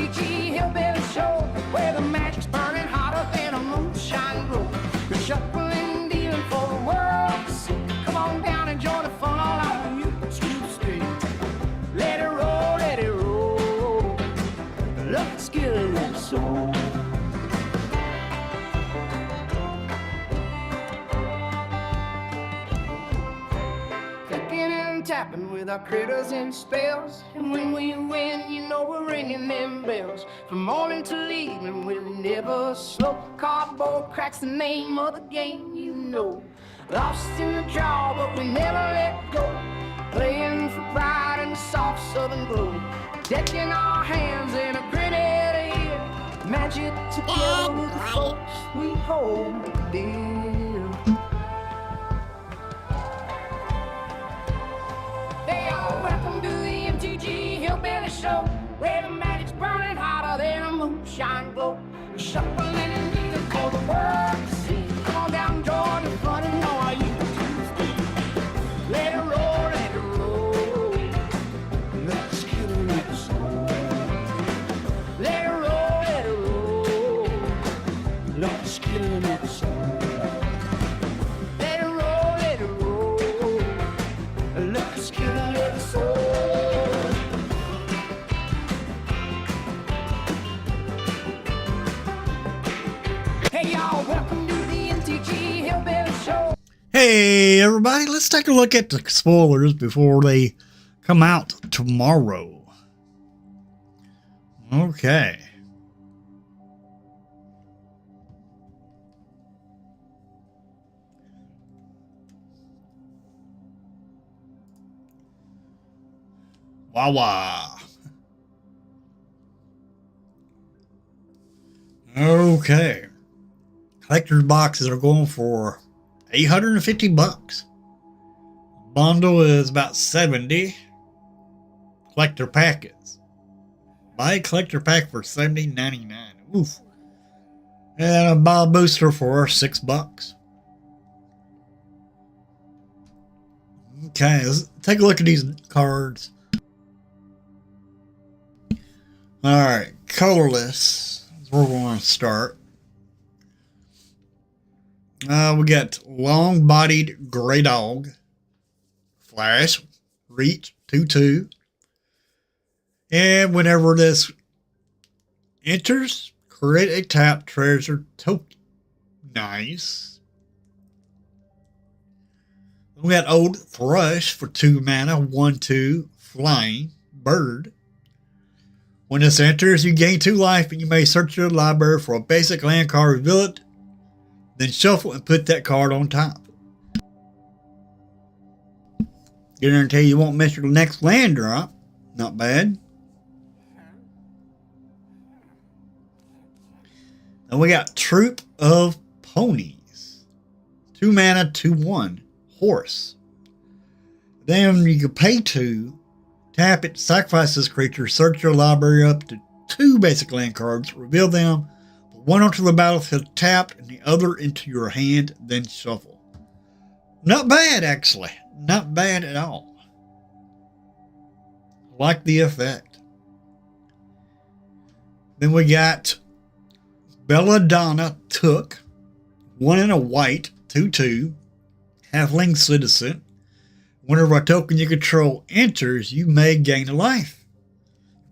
MTG Hillbilly Show, where the magic's burning hotter than a moonshine glow. We're shuffling, dealing for the world to see. Come on down and join the fun, all out you to stay. Let it roll, let it roll. Look at Skillet Soul. Tapping with our critters and spells, and when we win, you know we're ringing them bells. From morning till evening, we'll never slow. Cardboard cracks the name of the game, you know. Lost in the draw, but we never let go. Playing for pride in the soft southern glow. Decking our hands in a grenade here. Magic together with the folks we hold dear. Welcome to the MTG Hillbilly Show, where the magic's burning hotter than a moonshine glow. We're shuffling and dealing for the world to see. Come on down, join the fun and know how you do. Let it roll, let it roll. Let's get it with the soul. Let it roll, let it roll. Let's get it with the soul. Let it roll, let it roll. Let's get it. Hey y'all, welcome to the MTG Hillbilly Show. Hey everybody, let's take a look at the spoilers before they come out tomorrow. Okay. Wah. Okay. Collector's boxes are going for $850. Bundle is about 70. Collector packets. Buy a collector pack for $70.99. Oof. And a buy booster for $6. Okay, let's take a look at these cards. Alright, colorless is where we're going to start. We got long-bodied gray dog, flash, reach, 2/2. And whenever this enters, create a tap treasure token. Nice. We got Old Thrush for 2 mana, 1/2, flying, bird. When this enters, you gain 2 life, and you may search your library for a basic land card, reveal it, then shuffle and put that card on top. Guarantee you won't miss your next land drop. Not bad. And we got Troop of Ponies. 2 mana, 2/1, horse. Then you can pay 2. Tap it, sacrifice this creature, search your library up to 2 basic land cards, reveal them, put 1 onto the battlefield tapped and the other into your hand, then shuffle. Not bad, actually. Not bad at all. Like the effect. Then we got Belladonna Took, 1 and a white, 2/2, halfling citizen. Whenever a token you control enters, you may gain a life.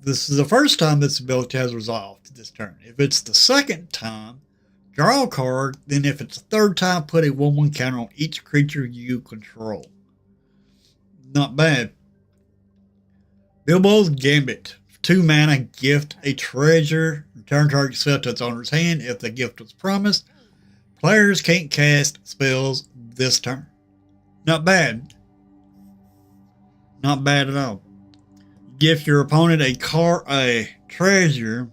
This is the first time this ability has resolved this turn. If it's the second time, draw a card. Then if it's the third time, put a 1/1 counter on each creature you control. Not bad. Bilbo's Gambit. 2 mana, gift a treasure. Return target spell to its owner's hand if the gift was promised. Players can't cast spells this turn. Not bad. Not bad at all. Gift your opponent a treasure,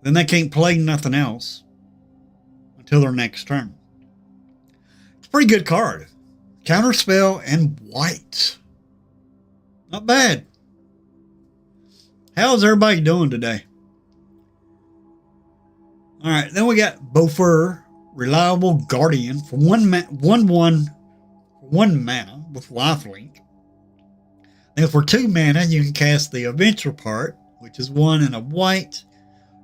then they can't play nothing else until their next turn. It's a pretty good card. Counter spell and white. Not bad. How's everybody doing today? Alright, then we got Bofur, Reliable Guardian for 1 mana with lifelink. Then for 2 mana, you can cast the Adventure part, which is 1 and a white.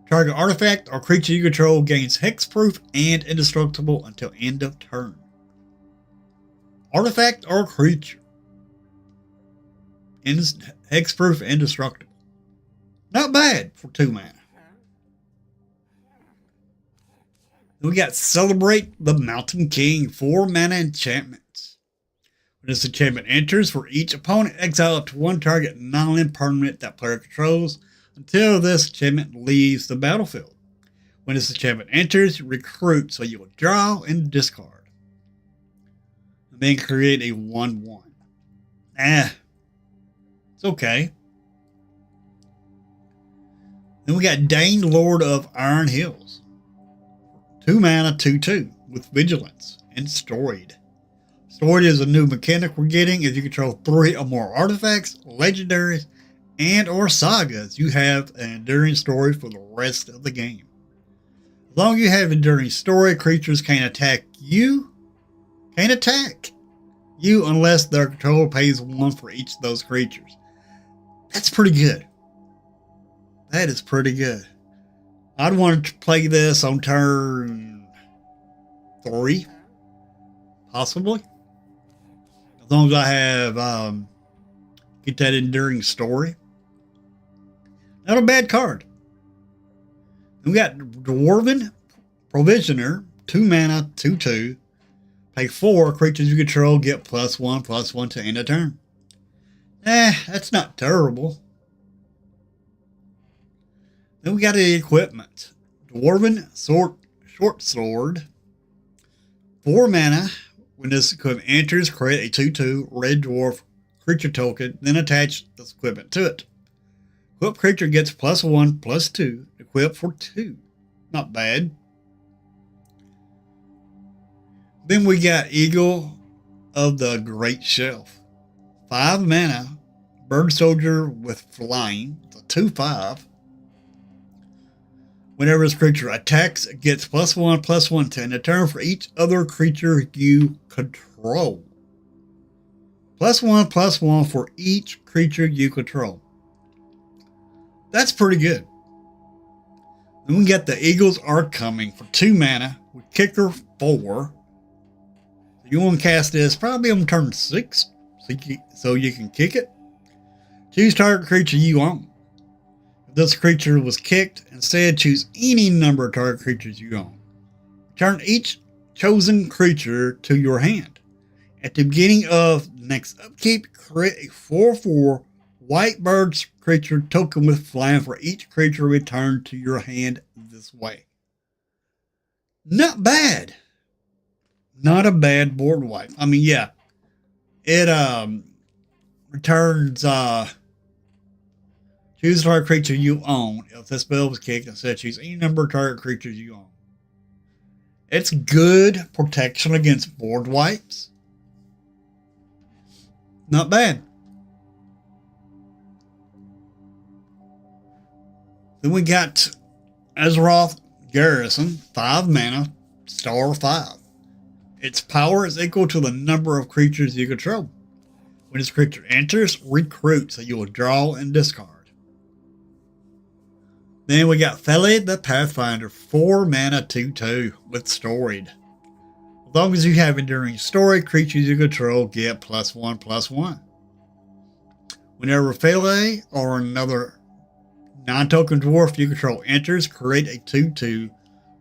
Target artifact or creature you control gains hexproof and indestructible until end of turn. Artifact or creature. Hexproof, indestructible. Not bad for 2 mana. Then we got Celebrate the Mountain King, 4 mana enchantments. When this enchantment enters, for each opponent, exile up to 1 target non-land permanent that player controls until this enchantment leaves the battlefield. When this enchantment enters, recruit, so you will draw and discard. And then create a 1/1. It's okay. Then we got Dane, Lord of Iron Hills. 2 mana, 2/2 with Vigilance and Storied. Storied is a new mechanic we're getting. If you control 3 or more artifacts, legendaries, and or sagas, you have an enduring story for the rest of the game. As long as you have enduring story, creatures can't attack you. Unless their controller pays 1 for each of those creatures. That's pretty good. That is pretty good. I'd want to play this on turn 3, possibly. As long as I have get that enduring story. Not a bad card. We got Dwarven Provisioner, 2 mana, 2/2. Pay 4 creatures you control, get +1/+1 to end of turn. That's not terrible. Then we got the equipment. Dwarven Short Sword, 4 mana. When this equipment enters, create a 2/2 red dwarf creature token, then attach this equipment to it. Equipped creature gets +1/+2, equipped for 2. Not bad. Then we got Eagle of the Great Shelf. 5 mana, bird soldier with flying, it's a 2/5. Whenever this creature attacks, it gets +1/+1 to end the turn for each other creature you control. +1/+1 for each creature you control. That's pretty good. Then we got the Eagles Are Coming for 2 mana with kicker 4. You want to cast this probably on turn 6 so you can kick it. Choose target creature you own. If this creature was kicked, instead choose any number of target creatures you own. Return each chosen creature to your hand. At the beginning of next upkeep, create a 4/4 white bird creature token with flying for each creature returned to your hand this way. Not bad. Not a bad board wipe. I mean, yeah. It returns choose a target creature you own. If this spell was kicked, instead choose any number of target creatures you own. It's good protection against board wipes. Not bad. Then we got Azeroth Garrison, 5 mana, star 5. Its power is equal to the number of creatures you control. When this creature enters, recruit, so you will draw and discard. Then we got Feli the Pathfinder, 4 mana, 2/2 with Storied. As long as you have enduring story, creatures you control get +1/+1. Whenever Feli or another non-token dwarf you control enters, create a 2/2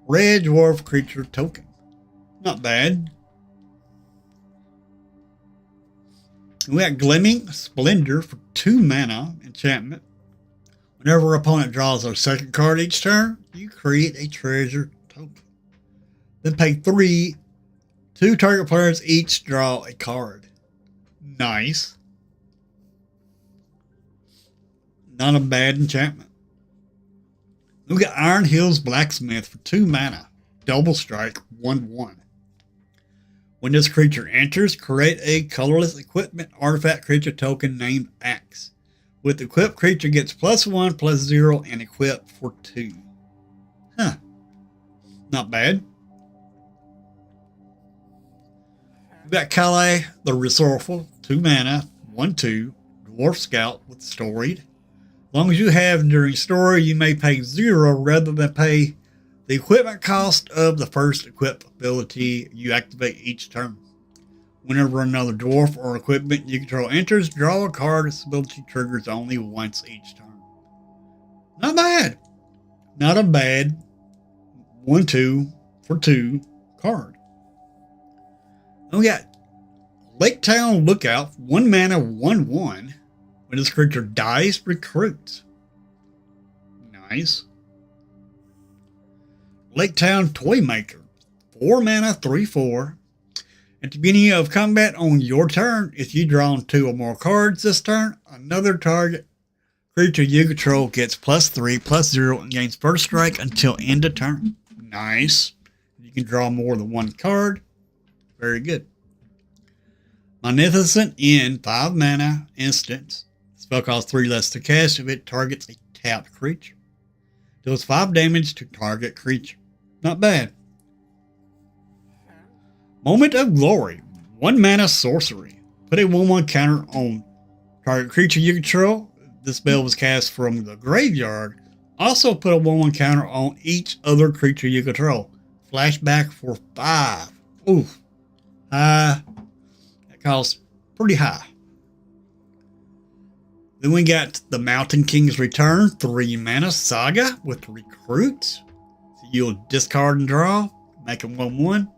red dwarf creature token. Not bad. We got Gleaming Splendor for 2 mana enchantment. Whenever an opponent draws their second card each turn, you create a treasure token. Then pay 3. 2 target players each draw a card. Nice. Not a bad enchantment. We got Iron Hills Blacksmith for 2 mana. Double strike, 1/1. When this creature enters, create a colorless equipment artifact creature token named Axe. With the equipped creature gets +1/+0 and equipped for 2. Not bad. We got Kale the Resourceful, 2 mana, 1/2, Dwarf Scout with Storied. long as you have during story, you may pay 0 rather than pay the equipment cost of the first equip ability you activate each turn. Whenever another dwarf or equipment you control enters, draw a card. This ability triggers only once each turn. Not bad. Not a bad 1/2 for 2 card. We got Lake Town Lookout, 1 mana, 1/1. When this creature dies, recruits. Nice. Lake Town Toymaker, 4 mana, 3/4. At the beginning of combat on your turn, if you draw 2 or more cards this turn, another target creature you control gets +3/+0 and gains first strike until end of turn. Nice. You can draw more than 1 card. Very good. Magnificent End, 5 mana, instant. Spell costs 3 less to cast if it targets a tapped creature. Deals 5 damage to target creature. Not bad. Moment of Glory, 1 mana, sorcery. Put a 1/1 counter on target creature you control. This spell was cast from the graveyard. Also put a 1/1 counter on each other creature you control. Flashback for 5. Oof. That costs pretty high. Then we got the Mountain King's Return, 3 mana, Saga with Recruit. So you'll discard and draw, make them 1/1.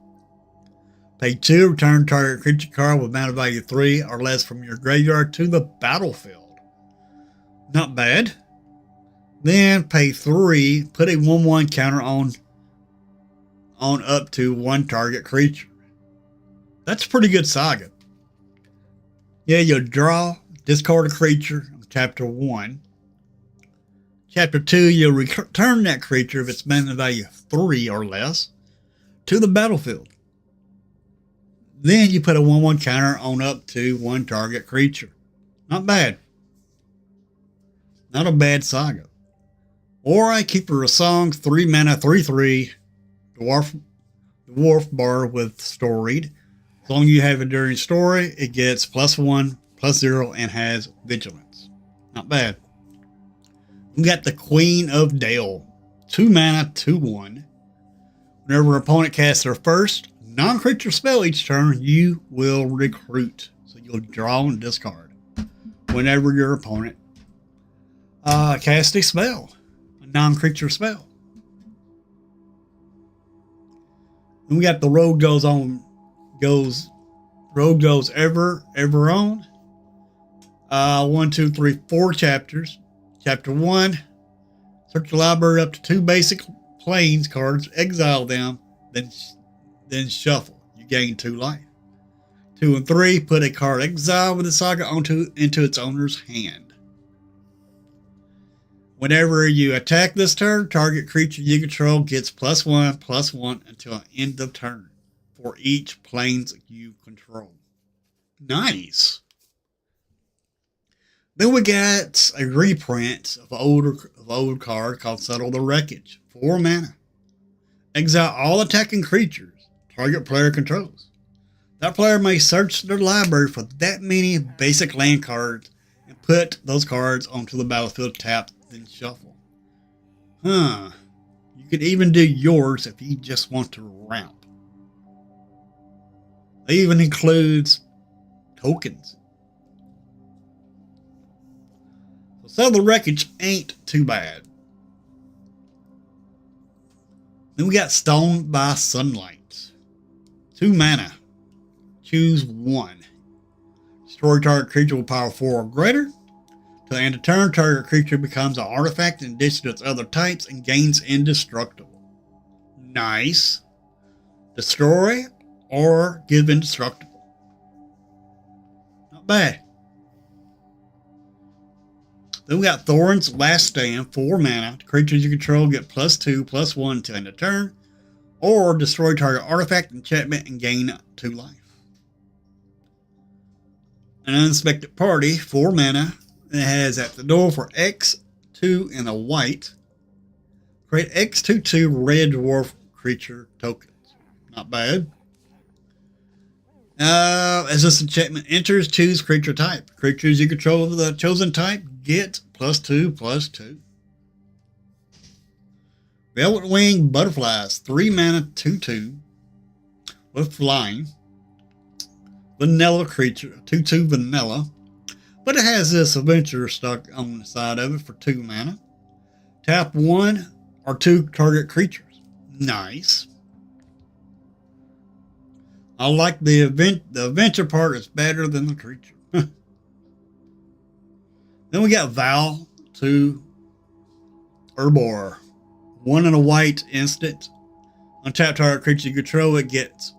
Pay 2, return target creature card with mana value 3 or less from your graveyard to the battlefield. Not bad. Then pay 3, put a 1/1 counter on up to 1 target creature. That's pretty good Saga. Yeah, you'll draw, discard a creature in Chapter 1. Chapter 2, you'll return that creature if it's mana value 3 or less to the battlefield. Then you put a 1/1 counter on up to 1 target creature. Not bad. Not a bad Saga. Or a Keeper of Songs, 3 mana, 3/3. Dwarf bar with Storied. As long as you have it during story, it gets +1/+0 and has vigilance. Not bad. We got the Queen of Dale, 2 mana, 2/1. Whenever an opponent casts their first non-creature spell each turn, you will recruit. So you'll draw and discard whenever your opponent casts a spell, a non-creature spell. And we got the Road Goes ever on. 1, 2, 3, 4 chapters. Chapter 1, search the library up to 2 basic plains cards, exile them, then shuffle. You gain 2 life. 2 and 3, put a card exile with the Saga into its owner's hand. Whenever you attack this turn, target creature you control gets +1/+1 until end of turn for each plains you control. Nice. Then we got a reprint of old card called Settle the Wreckage, 4 mana. Exile all attacking creatures target player controls. That player may search their library for that many basic land cards and put those cards onto the battlefield tapped, then shuffle. You could even do yours if you just want to ramp. It even includes tokens. So Settle the Wreckage ain't too bad. Then we got Stoned by Sunlight. 2 mana. Choose 1. Destroy target creature with power 4 or greater. Till the end of turn, target creature becomes an artifact in addition to its other types and gains indestructible. Nice. Destroy or give indestructible. Not bad. Then we got Thorin's Last Stand, 4 mana. Creatures you control get +2/+1 until end of turn. Or destroy target artifact, enchantment, and gain 2 life. An Unexpected Party, 4 mana. It has at the door for X2 and a white. Create X2/2 red dwarf creature tokens. Not bad. As this enchantment enters, choose creature type. Creatures you control of the chosen type get +2/+2. Velvet Wing Butterflies, 3 mana, 2/2 with flying. Vanilla creature, 2/2 vanilla. But it has this adventure stuck on the side of it for 2 mana. Tap 1 or 2 target creatures. Nice. I like the adventure part is better than the creature. Then we got Val to Herbor. 1 and a white instant. Untap target creature you control, it gets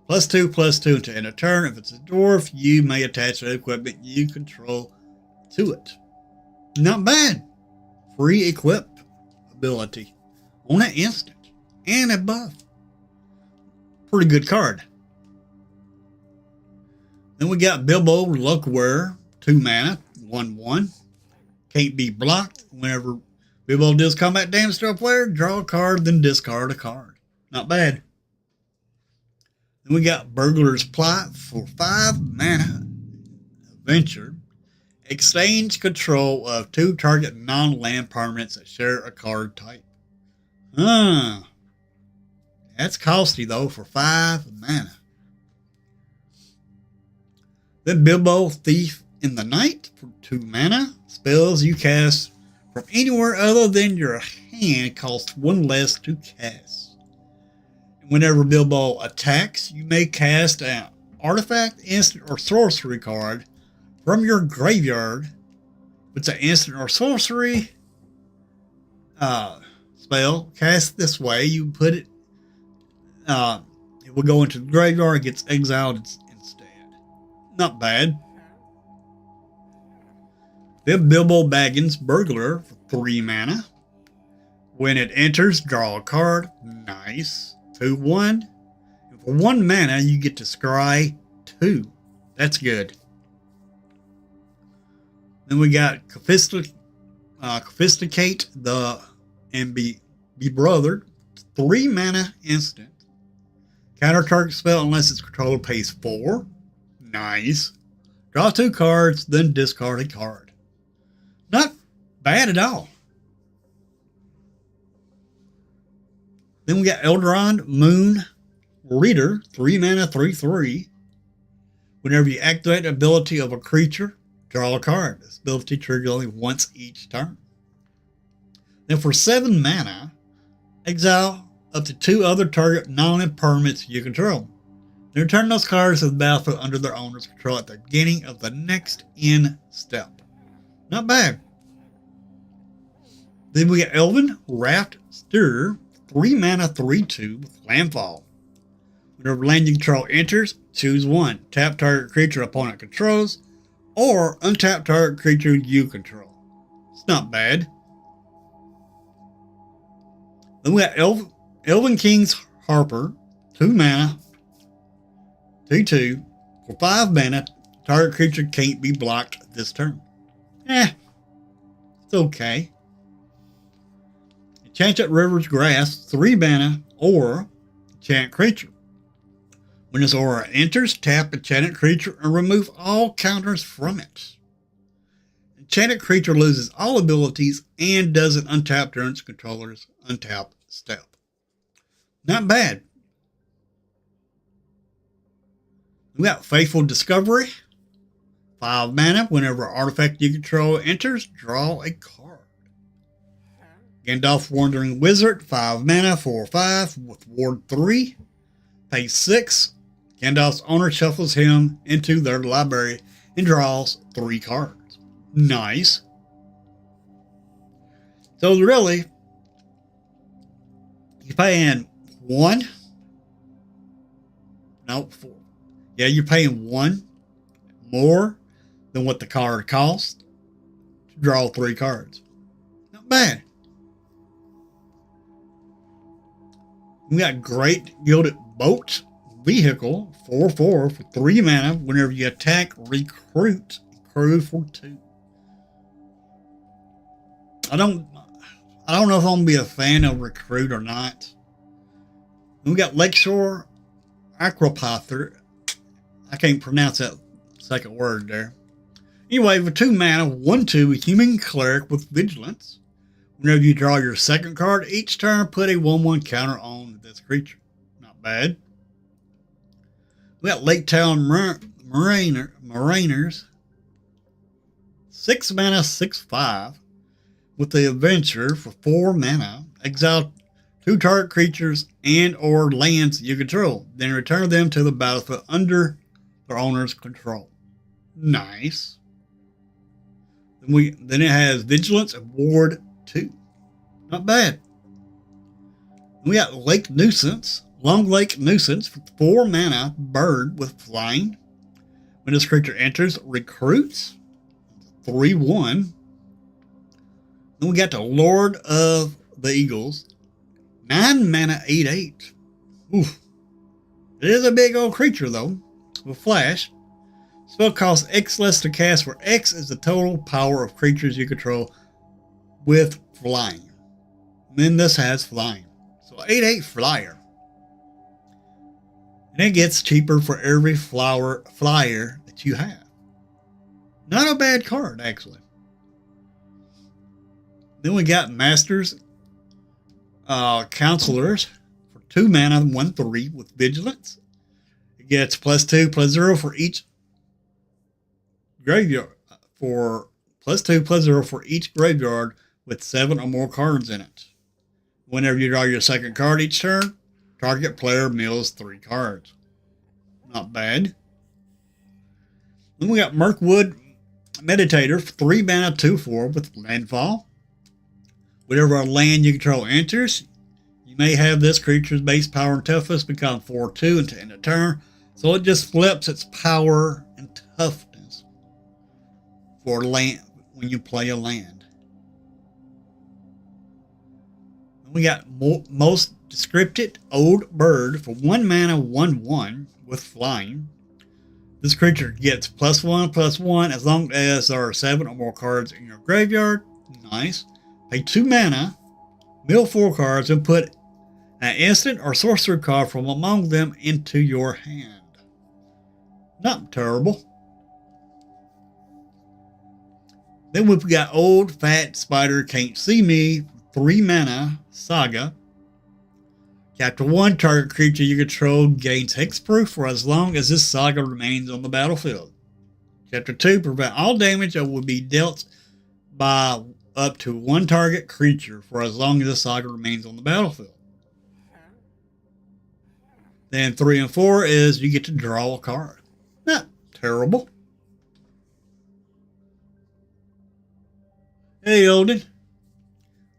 +2/+2 until end of turn. If it's a dwarf, you may attach the equipment you control to it. Not bad. Free equip ability on an instant and a buff. Pretty good card. Then we got Bilbo Luckware, 2 mana, 1/1. Can't be blocked. Whenever Bilbo deals combat damage to a player, draw a card, then discard a card. Not bad. Then we got Burglar's Plot for 5 mana. Adventure. Exchange control of 2 target non-land permanents that share a card type. That's costly though for 5 mana. Then Bilbo Thief in the Night for 2 mana. Spells you cast from anywhere other than your hand cost 1 less to cast. Whenever Bilbo attacks, you may cast an artifact, instant, or sorcery card from your graveyard. If it's an instant or sorcery spell cast this way, you put it. It will go into the graveyard. It gets exiled instead. Not bad. Then Bilbo Baggins Burglar for 3 mana. When it enters, draw a card. Nice. 2/1. And for 1 mana, you get to scry 2. That's good. Then we got Sophisticate and be Brothered. 3 mana instant. Counter target spell unless its controller pays 4. Nice. Draw 2 cards, then discard a card. Not bad at all. Then we got Eldron Moon Reader, 3 mana, 3/3. Whenever you activate the ability of a creature, draw a card. This ability triggers only once each turn. Then for 7 mana, exile up to 2 other target non-land permanents you control. Then return those cards to the battlefield under their owner's control at the beginning of the next end step. Not bad. Then we got Elven Raft Stirrer, 3 mana, 3/2 with landfall. Whenever land you control enters, choose 1. Tap target creature opponent controls, or untap target creature you control. It's not bad. Then we got Elven King's Harper, 2 mana, 2/2 for 5 mana. Target creature can't be blocked this turn. It's okay. Enchanted River's Grass, 3 mana, or enchant creature. When this aura enters, tap enchanted creature and remove all counters from it. Enchanted creature loses all abilities and doesn't untap during its controller's untap step. Not bad. We got Faithful Discovery, 5 mana. Whenever an artifact you control enters, draw a card. Gandalf Wandering Wizard, 5 mana, 4/5 with Ward 3. Pay 6. Gandalf's owner shuffles him into their library and draws 3 cards. Nice. So really, you're paying 1. No, 4. Yeah, you're paying 1 more than what the card costs to draw 3 cards. Not bad. We got Great Gilded Boat Vehicle, 4/4 for 3 mana. Whenever you attack, recruit a crew for 2. I don't know if I'm gonna be a fan of recruit or not. We got Lakeshore Aquapather. I can't pronounce that second word there. Anyway, for 2 mana, 1/2 human cleric with vigilance. Whenever you draw your second card, each turn put a 1/1 counter on this creature. Not bad. We got Lake Town Mariners. 6 mana, 6/5. With the Adventure for 4 mana. Exile 2 target creatures and or lands you control. Then return them to the battlefield under their owner's control. Nice. Then it has Vigilance and Ward 2. Not bad. We got Lake Nuisance. Long Lake Nuisance for 4 mana bird with flying. When this creature enters, recruits. 3/1. Then we got the Lord of the Eagles. 9 mana, 8/8. Oof. It is a big old creature though. With flash. Spell costs X less to cast, where X is the total power of creatures you control with flying. Then this has flying. So 8/8 flyer. And it gets cheaper for every flyer that you have. Not a bad card, actually. Then we got Masters Counselors for 2 mana, 1/3 with Vigilance. It gets +2/+0 for each graveyard. For +2/+0 for each graveyard with 7 or more cards in it. Whenever you draw your second card each turn, target player mills 3 cards. Not bad. Then we got Mirkwood Meditator for 3 mana, 2/4 with Landfall. Whenever a land you control enters, you may have this creature's base power and toughness become 4/2 until end of turn. So it just flips its power and toughness for land when you play a land. We got Most Descripted Old Bird for 1 mana, 1/1 with flying. This creature gets +1/+1 as long as there are 7 or more cards in your graveyard. Nice. Pay 2 mana, mill 4 cards, and put an instant or sorcery card from among them into your hand. Not terrible. Then we've got Old Fat Spider Can't See Me, 3 mana, Saga. Chapter 1, target creature you control gains hexproof for as long as this saga remains on the battlefield. Chapter 2, prevent all damage that will be dealt by up to 1 target creature for as long as the saga remains on the battlefield. Then 3 and 4 is you get to draw a card. Not terrible. Hey, Odin.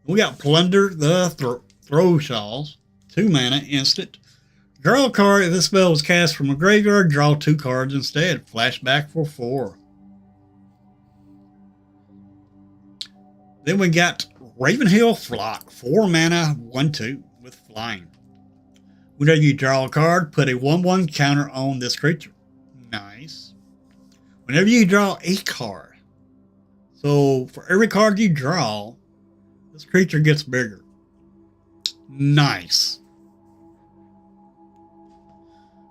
We got Plunder the Throwshaws. 2 mana, instant. Draw a card. If this spell was cast from a graveyard, draw 2 cards instead. Flashback for 4. Then we got Ravenhill Flock. 4 mana, 1/2 with flying. Whenever you draw a card, put a 1/1 counter on this creature. Nice. Whenever you draw a card. So for every card you draw, this creature gets bigger. Nice.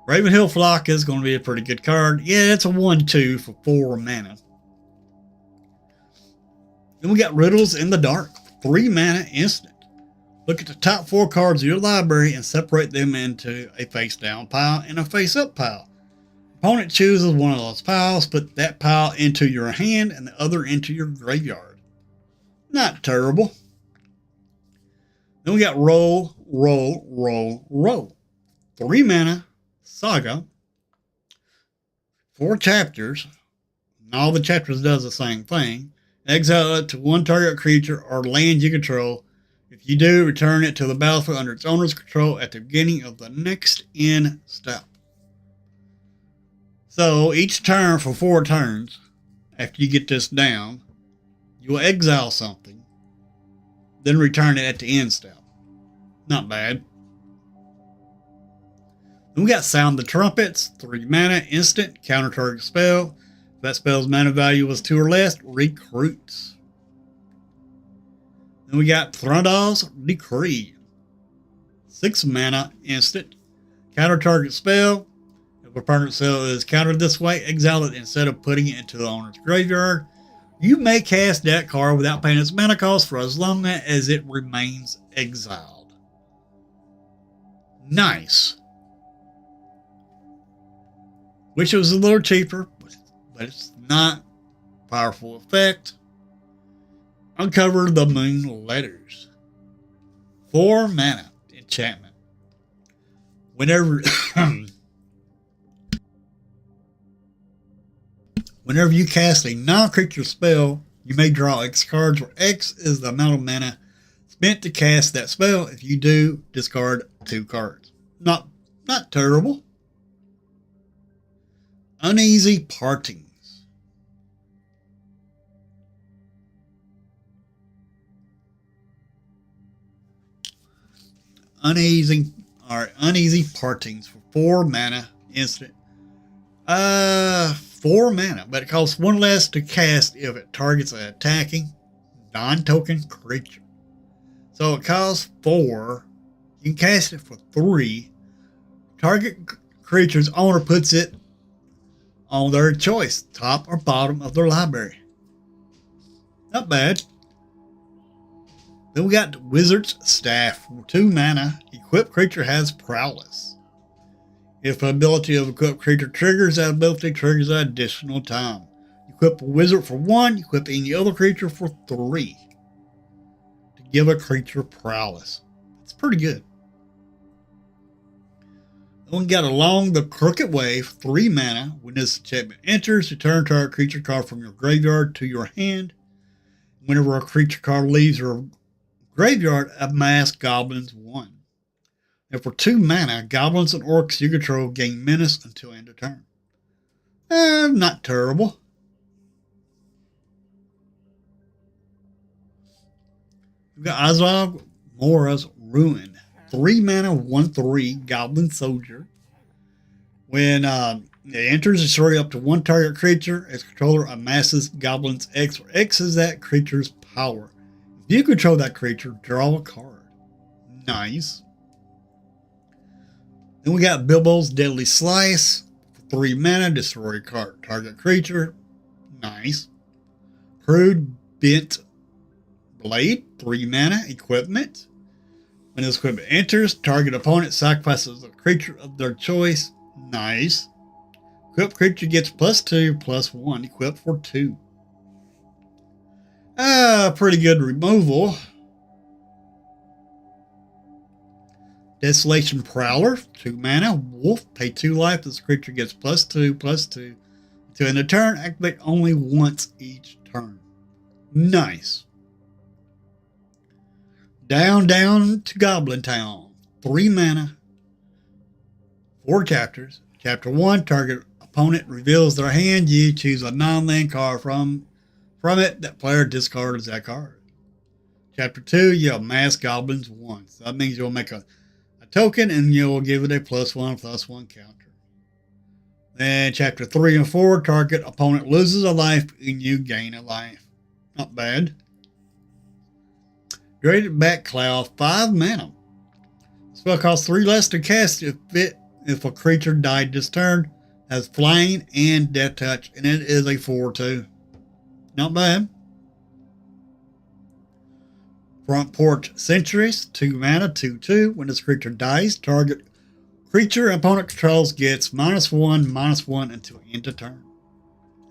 Ravenhill Flock is going to be a pretty good card. Yeah, it's a 1/2 for 4 mana. Then we got Riddles in the Dark. 3 mana instant. Look at the top 4 cards of your library and separate them into a face down pile and a face up pile. Opponent chooses one of those piles, put that pile into your hand and the other into your graveyard. Not terrible. Then we got Roll. 3 mana, Saga. 4 chapters. And all the chapters does the same thing. Exile it to 1 target creature or land you control. If you do, return it to the battlefield under its owner's control at the beginning of the next end step. So each turn for 4 turns, after you get this down, you will exile something, then return it at the end step. Not bad. Then we got Sound the Trumpets, 3 mana, instant, counter target spell. If that spell's mana value was 2 or less, recruits. Then we got Thranduil's Decree, 6 mana, instant, counter target spell. If If a permanent spell is countered this way, exile it instead of putting it into the owner's graveyard. You may cast that card without paying its mana cost for as long as it remains exiled. Nice. Wish it was a little cheaper, but it's not. Powerful effect. Uncover the Moon Letters. 4 mana enchantment. Whenever you cast a non-creature spell, you may draw X cards, where X is the amount of mana spent to cast that spell. If you do, discard 2 cards. Not terrible. Uneasy Partings. Uneasy Partings for 4 mana instant. 4 mana, but it costs 1 less to cast if it targets an attacking non-token creature. So it costs 4. You can cast it for 3. Target creature's owner puts it on their choice, top or bottom of their library. Not bad. Then we got Wizard's Staff. For 2 mana, equipped creature has Prowess. If an ability of equipped creature triggers, that ability triggers an additional time. Equip a wizard for 1, equip any other creature for 3. To give a creature Prowess. It's pretty good. Then we got Along the Crooked Way for 3 mana. When this enchantment enters, return target creature card from your graveyard to your hand. Whenever a creature card leaves your graveyard, amass Goblins 1. And for 2 mana, Goblins and Orcs you control gain menace until end of turn. Not terrible. We've got Azog Mora's Ruin. 3 mana, 1/3 Goblin Soldier. When it enters, destroy up to 1 target creature. Its controller amasses Goblins X, where X is that creature's power. If you control that creature, draw a card. Nice. Then we got Bilbo's Deadly Slice. For 3 mana, destroy a target creature. Nice. Crude Bent Blade. 3 mana, equipment. When this equipment enters, target opponent sacrifices a creature of their choice. Nice. Equipped creature gets +2/+1. Equipped for 2. Pretty good removal. Desolation Prowler, 2 mana, Wolf, pay 2 life. This creature gets +2/+2. To end a turn, activate only once each turn. Nice. Down to Goblin Town. 3 mana, 4 chapters. Chapter 1, target opponent reveals their hand. You choose a non-land card from it. That player discards that card. Chapter 2, you amass Goblins 1. So that means you'll make a token and you'll give it a +1/+1 counter. Then chapter 3 and 4, target opponent loses a life and you gain a life. Not bad. Graded Back Cloud, 5 mana. Spell costs 3 less to cast if a creature died this turn, has flying and death touch, and it is a 4/2. Not bad. Front Porch Sentries, 2 mana, 2/2. When this creature dies, target creature opponent controls gets -1/-1 until end of turn.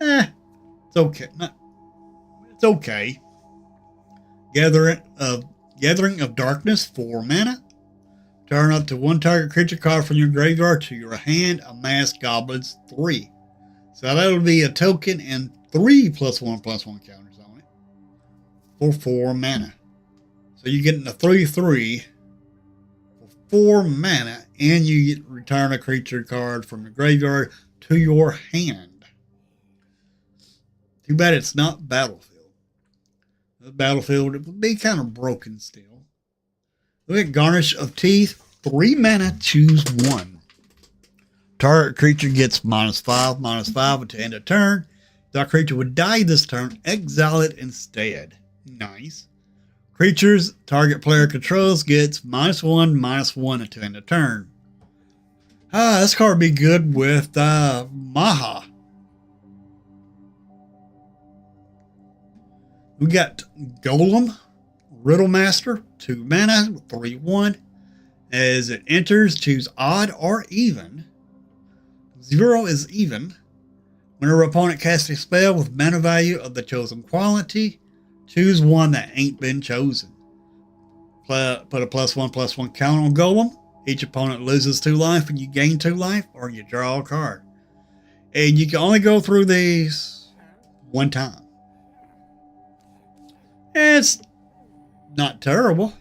It's okay. It's okay. Gathering of Darkness, 4 mana. Turn up to 1 target creature card from your graveyard to your hand. Amass Goblins 3. So that'll be a token and 3 +1/+1 counters on it for 4 mana. So you're getting a 3/3 for 4 mana, and you get return a creature card from your graveyard to your hand. Too bad it's not Battlefield. The Battlefield, it would be kind of broken still. Look at Garnish of Teeth. 3 mana, choose 1. Target creature gets -5/-5 until end of turn. If that creature would die this turn, exile it instead. Nice. Creatures target player controls gets -1/-1 until end of turn. This card would be good with Maha. We got Golem, Riddle Master, 2 mana, 3/1. As it enters, choose odd or even. 0 is even. Whenever opponent casts a spell with mana value of the chosen quality, choose one that ain't been chosen. Put a +1/+1 count on Golem. Each opponent loses 2 life and you gain 2 life, or you draw a card. And you can only go through these 1 time. It's not terrible.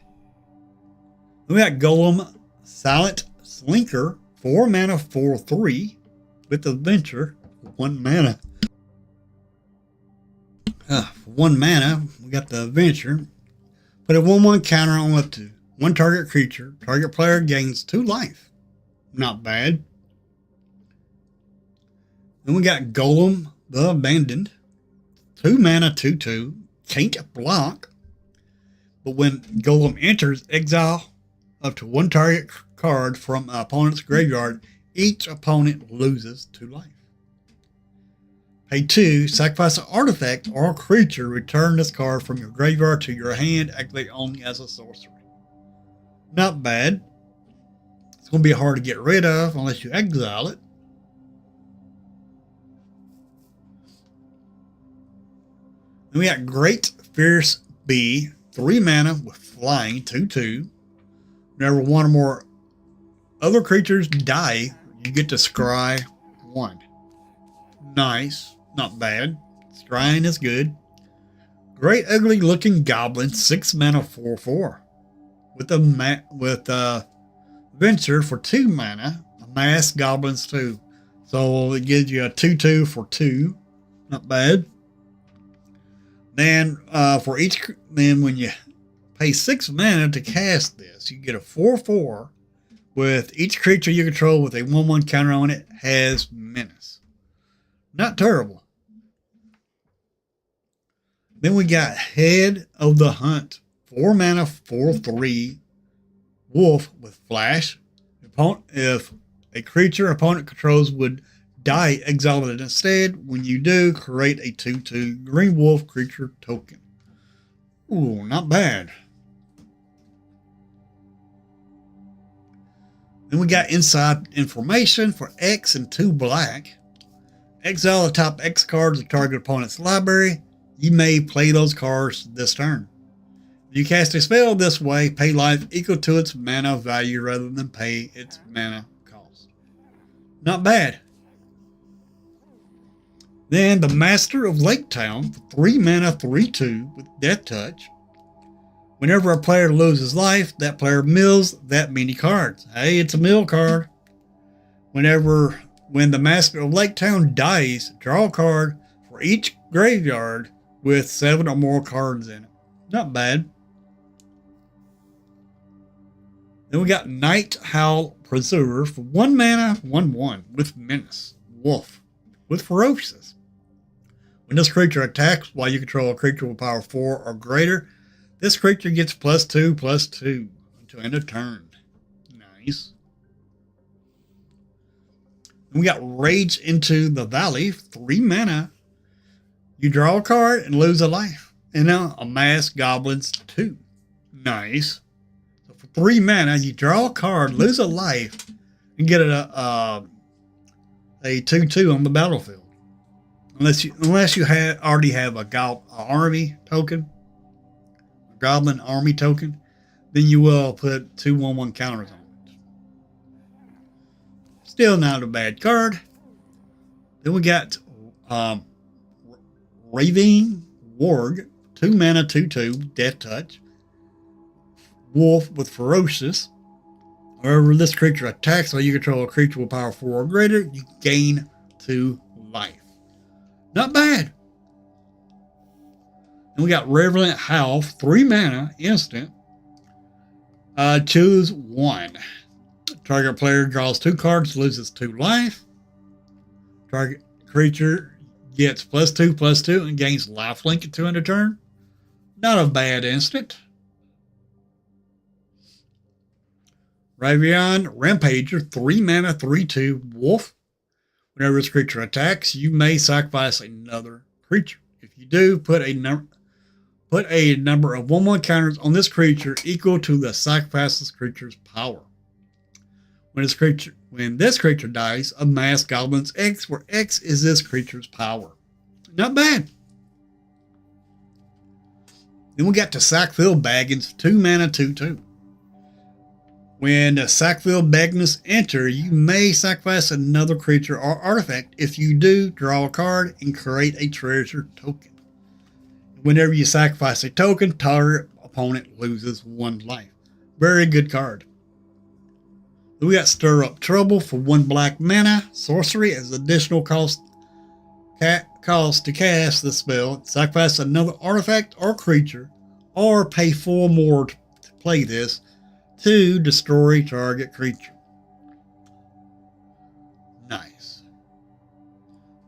We got Golem, Silent Slinker, 4 mana, 4/3 with Adventure, 1 mana. For 1 mana, we got the Adventure. Put a 1/1 counter on up to 1 target creature. Target player gains 2 life. Not bad. Then we got Golem, the Abandoned, 2 mana, 2/2. Can't block. But when Golem enters, exile up to 1 target card from an opponent's graveyard. Each opponent loses 2 life. Pay 2, sacrifice an artifact or a creature, return this card from your graveyard to your hand, activate only as a sorcery. Not bad. It's going to be hard to get rid of unless you exile it. Then we got Great Fierce Bee, 3 mana with flying, 2/2. Whenever one or more other creatures die, you get to scry 1. Nice. Not bad. Scrying is good. Great Ugly Looking Goblin, 6 mana, 4/4. With Venture for 2 mana, Amass Goblins 2. So it gives you a 2/2 for 2. Not bad. Then when you pay 6 mana to cast this, you get a 4/4 with each creature you control with a 1/1 counter on it has menace. Not terrible. Then we got Head of the Hunt, 4 mana, 4/3 wolf with flash. If a creature opponent controls would die, exile it instead. When you do, create a 2/2 green wolf creature token. Ooh, not bad. Then we got Inside Information for X and 2 black. Exile the top X cards of the target opponent's library. You may play those cards this turn. If you cast a spell this way, pay life equal to its mana value rather than pay its mana cost. Not bad. Then the Master of Lake Town for 3 mana, 3/2 with Death Touch. Whenever a player loses life, that player mills that many cards. Hey, it's a mill card. When the Master of Lake Town dies, draw a card for each graveyard with 7 or more cards in it. Not bad. Then we got Night Howl Pursuer for 1 mana, 1/1 with Menace, Wolf, with Ferocious. When this creature attacks while you control a creature with power 4 or greater, this creature gets +2/+2 until end of turn. Nice. And we got Rage into the Valley, 3 mana. You draw a card and lose a life. And now Amass Goblins 2. Nice. So for 3 mana, you draw a card, lose a life, and get a 2/2 on the battlefield. Unless you already have a army token, a goblin army token, then you will put 2 1/1 counters on it. Still not a bad card. Then we got Ravine Warg, 2 mana, 2/2, Death Touch, Wolf with Ferocious. Whenever this creature attacks or you control a creature with power 4 or greater, you gain 2 life. Not bad. And we got Reverent Howl, 3 mana, instant. Choose 1. Target player draws 2 cards, loses 2 life. Target creature gets +2/+2 and gains lifelink at 2 end of turn. Not a bad instant. Ravion Rampager, 3 mana, 3/2 wolf. Whenever this creature attacks, you may sacrifice another creature. If you do, put a number of 1/1 counters on this creature equal to the sacrificeless creature's power. When this creature dies, amass Goblins X, where X is this creature's power. Not bad. Then we got to Sackville Baggins, 2 mana, 2/2. When the Sackville Baggins enter, you may sacrifice another creature or artifact. If you do, draw a card and create a treasure token. Whenever you sacrifice a token, target opponent loses 1 life. Very good card. Then we got Stir Up Trouble for 1 black mana. Sorcery as additional cost to cast the spell. Sacrifice another artifact or creature, or pay 4 more to play this to destroy target creature. Nice.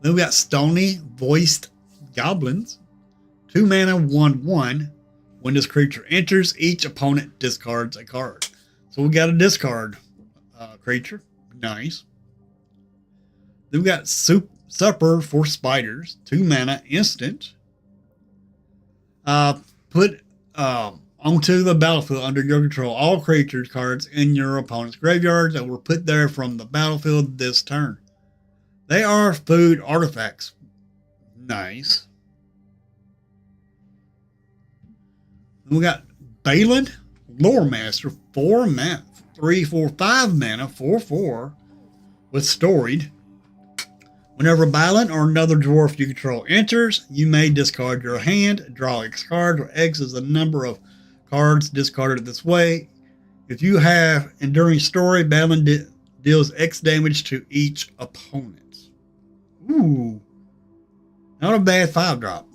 Then we got Stony Voiced Goblins. 2 mana, 1/1. When this creature enters, each opponent discards a card. So we got a discard creature. Nice. Then we got Supper for Spiders. 2 mana, instant. Put onto the battlefield under your control all creatures cards in your opponent's graveyard that were put there from the battlefield this turn. They are food artifacts. Nice. Then we got Balin Lore Master, 4 mana, 3, 4, 5 mana, 4/4 with Storied. Whenever Balin or another dwarf you control enters, you may discard your hand, draw X cards, where X is the number of cards discarded this way. If you have Enduring Story, Balin deals X damage to each opponent. Ooh. Not a bad 5-drop.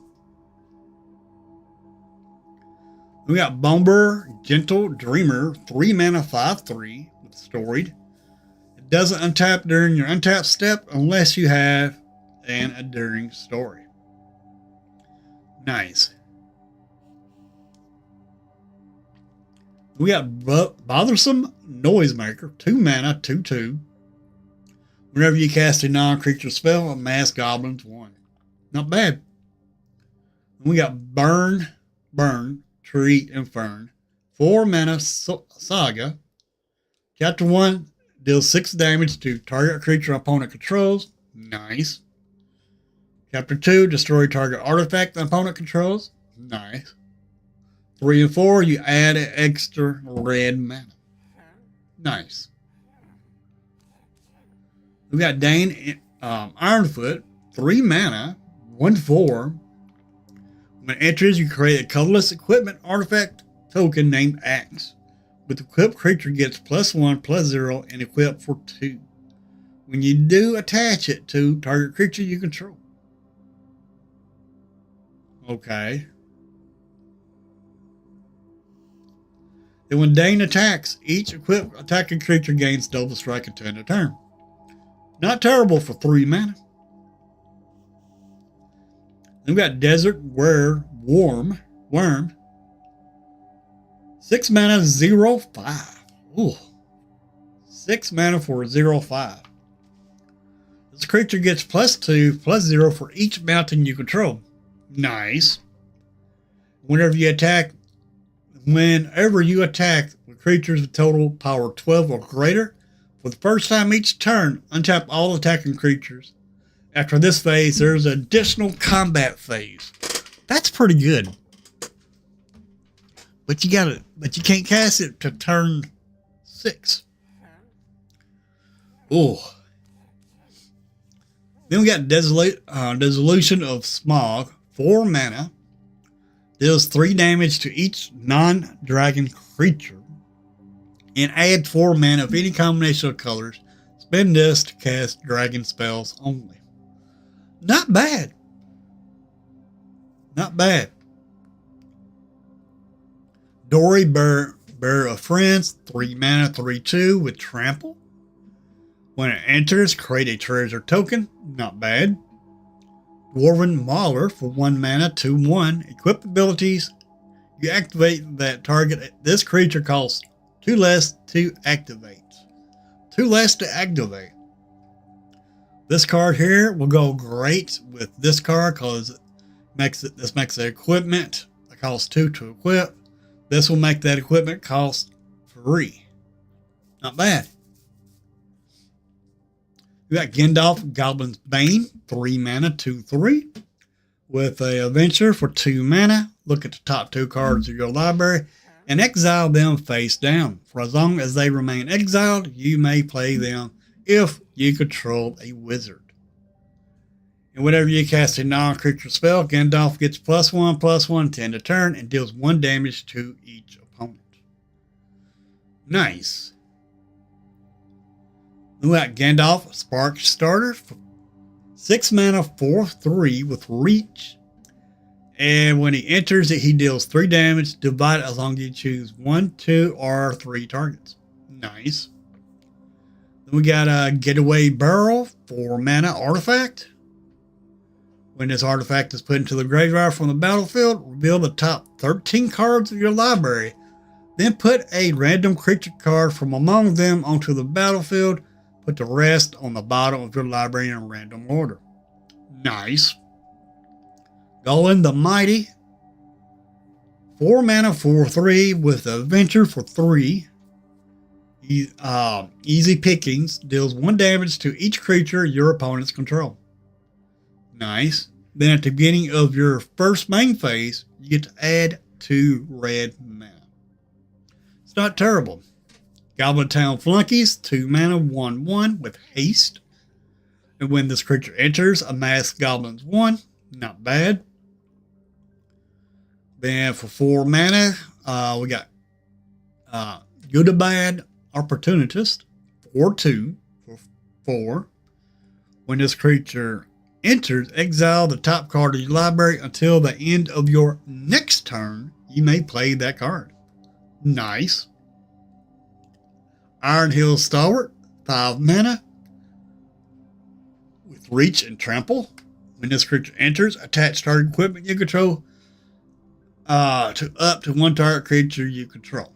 We got Bomber Gentle Dreamer, 3 mana, 5/3 with Storied. It doesn't untap during your untap step unless you have an Enduring Story. Nice. We got Bothersome Noisemaker, 2 mana, 2/2. Whenever you cast a non-creature spell, amass Goblins 1. Not bad. We got Burn, Tree, and Fern. 4 mana, Saga. Chapter 1 deals 6 damage to target creature opponent controls. Nice. Chapter 2, destroy target artifact the opponent controls. Nice. 3 and 4, you add an extra red mana. Nice. We got Dane Ironfoot, 3 mana, 1/4. When it enters, you create a colorless equipment artifact token named Axe. With equipped creature gets +1/+0 and equipped for 2. When you do, attach it to target creature you control. Okay. Then when Dane attacks, each equipped attacking creature gains double strike until end of turn. Not terrible for 3 mana. Then we got Desert Worm. 6 mana, 0/5. Ooh. 6 mana for 0/5. This creature gets +2/+0 for each mountain you control. Nice. Whenever you attack with creatures with total power 12 or greater, for the first time each turn, untap all attacking creatures. After this phase, there's an additional combat phase. That's pretty good. But you can't cast it to turn 6. Oh. Then we got Dissolution of Smog, 4 mana. Deals 3 damage to each non-dragon creature. And add 4 mana of any combination of colors. Spend this to cast dragon spells only. Not bad. Not bad. Dory Bear of Friends, 3 mana, 3/2 with Trample. When it enters, create a treasure token. Not bad. Dwarven Mauler for 1 mana, 2/1. Equip abilities. You activate that target. This creature costs 2 less to activate. 2 less to activate. This card here will go great with this card because this makes the equipment that costs 2 to equip. This will make that equipment cost 3. Not bad. We got Gandalf Goblin's Bane, 3 mana, 2/3. With a adventure for 2 mana. Look at the top 2 cards of your library and exile them face down. For as long as they remain exiled, you may play them if you control a wizard. And whenever you cast a non-creature spell, Gandalf gets +1/+1 10 to turn and deals 1 damage to each opponent. Nice. Then we got Gandalf Spark Starter, 6 mana, 4/3 with reach. And when he enters it, he deals 3 damage, divided as long as you choose 1, 2, or 3 targets. Nice. Then we got a Getaway Barrel, 4 mana artifact. When this artifact is put into the graveyard from the battlefield, reveal the top 13 cards of your library. Then put a random creature card from among them onto the battlefield. Put the rest on the bottom of your library in random order. Nice. Gollum the Mighty. 4 mana, 4/3 with Adventure for 3. Easy pickings. Deals 1 damage to each creature your opponents control. Nice. Then at the beginning of your first main phase, you get to add 2 red mana. It's not terrible. Goblin Town Flunkies, 2 mana, 1/1 with haste. And when this creature enters, amass goblins 1. Not bad. Then for 4 mana, we got Gudabad Opportunist, 4/2 for 4. When this creature enters, exile the top card of your library until the end of your next turn. You may play that card. Nice. Iron Hill Stalwart, 5 mana with reach and trample. When this creature enters, attach target equipment you control to up to 1 target creature you control.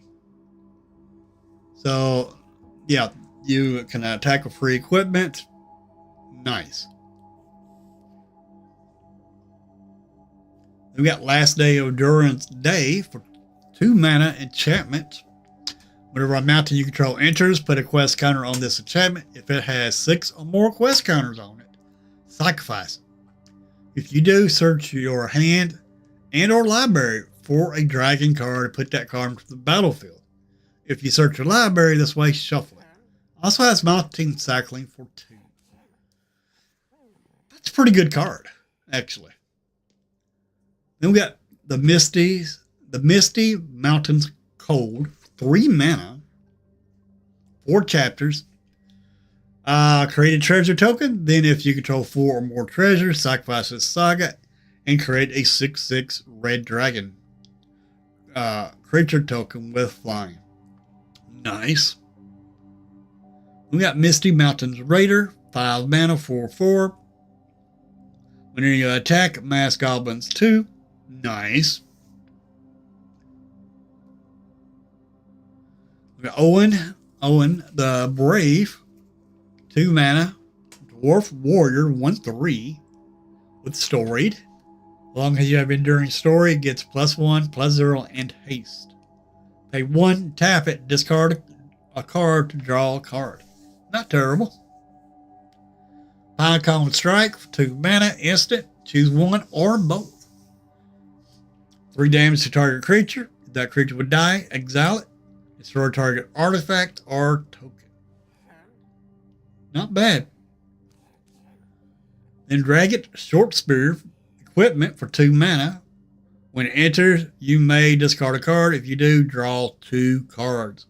So, yeah, you can attack with free equipment. Nice. We got Last Day of Durin's Day for 2 mana enchantment. Whenever a mountain you control enters, put a quest counter on this enchantment. If it has 6 or more quest counters on it, sacrifice it. If you do, search your hand and or library for a dragon card and put that card into the battlefield. If you search your library this way, shuffle it. Also has Mountain Cycling for 2. That's a pretty good card, actually. Then we got the Misty Mountains Cold, 3 mana, 4 chapters. Create a treasure token. Then if you control 4 or more treasures, sacrifice this saga and create a 6/6 red dragon creature token with flying. Nice. We got Misty Mountains Raider, 5 mana, 4/4. Whenever you attack, mass goblins 2. Nice. We got Owen the Brave, 2 mana, Dwarf Warrior, 1/3 with Storied. As long as you have Enduring Story, it gets +1, +0, and haste. Pay 1, tap it, discard a card to draw a card. Not terrible. Pinecone Strike, 2 mana, instant. Choose 1 or both. 3 damage to target creature. If that creature would die, exile it. Destroy target artifact or token. Not bad. Then Dragon Short Spear equipment for 2 mana. When it enters, you may discard a card. If you do, draw 2 cards.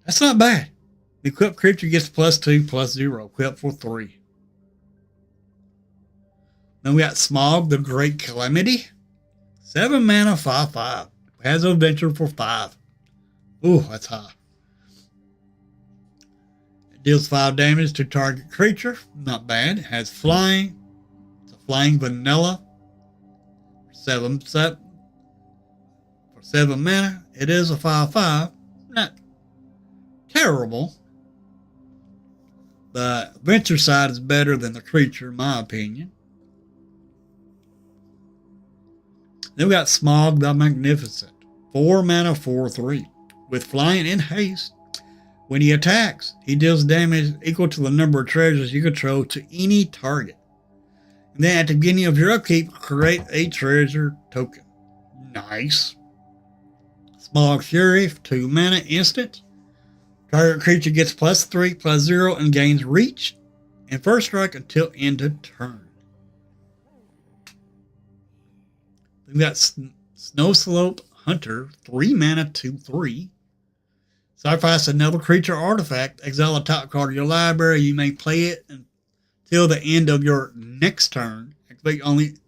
That's not bad. The equipped creature gets +2, +0. Equipped for 3. Then we got Smog the Great Calamity. 7 mana, 5/5. Has an adventure for 5. Ooh, that's high. It deals 5 damage to target creature. Not bad. It has flying. It's a flying vanilla. 7 mana. It is a 5/5. Not terrible. The adventure side is better than the creature, in my opinion. Then we got Smog the Magnificent. 4 mana, 4/3. With flying and haste. When he attacks, he deals damage equal to the number of treasures you control to any target. And then at the beginning of your upkeep, create a treasure token. Nice. Smog Fury, 2 mana, instant. Target creature gets +3/+0 and gains reach and first strike until end of turn. We've got Snow Slope Hunter, 3 mana, 2/3. Sacrifice another creature artifact. Exile a top card of your library. You may play it until the end of your next turn. Activate only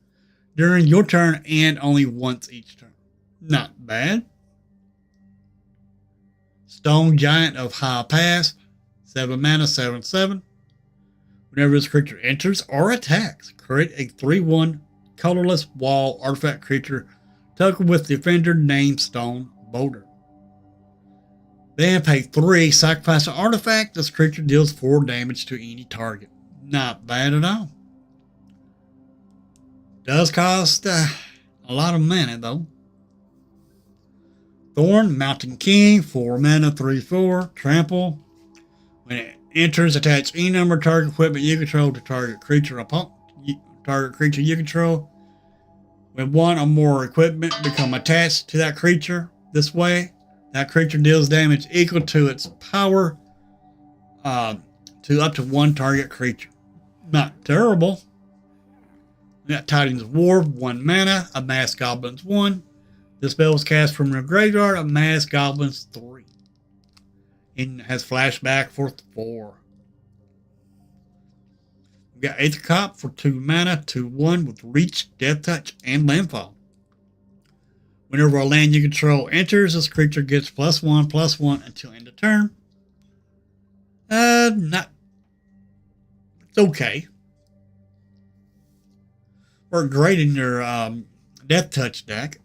during your turn and only once each turn. Not bad. Stone Giant of High Pass. 7 mana, 7/7. Whenever this creature enters or attacks, create a 3/1 colorless wall artifact creature token with defender named Stone Boulder. Then pay 3, sacrifice an artifact. This creature deals 4 damage to any target. Not bad at all. Does cost a lot of mana though. Thorn, Mountain King, 4 mana, 3/4. Trample. When it enters, attach any number of target equipment you control to target creature you control. When one or more equipment become attached to that creature this way, that creature deals damage equal to its power to up to 1 target creature. Not terrible. We got Tidings of War, 1 mana, Amass Goblins 1. This spell was cast from your graveyard, Amass Goblins 3. And has flashback for 4. We got Aether Cop for 2 mana, 2/1 with Reach, Death Touch, and Landfall. Whenever a land you control enters, this creature gets +1/+1 until end of turn. It's okay. Work great in your Death Touch deck.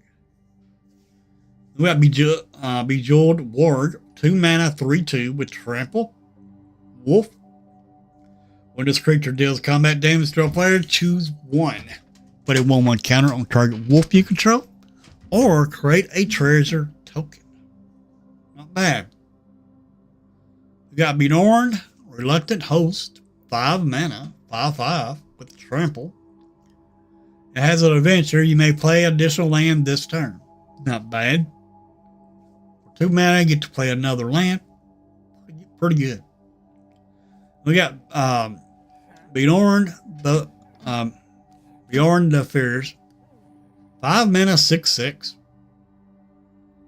We got Bejeweled Warg, 2 mana, 3/2 with Trample. Wolf. When this creature deals combat damage to a player, choose 1. Put a 1/1 counter on target wolf you control. Or create a treasure token. Not bad. We got Bjorn, Reluctant Host, 5 mana, 5/5 with Trample. It has an adventure. You may play additional land this turn. Not bad. For 2 mana, you get to play another land. Pretty good. We got Bjorn the Fierce. 5 mana, 6/6.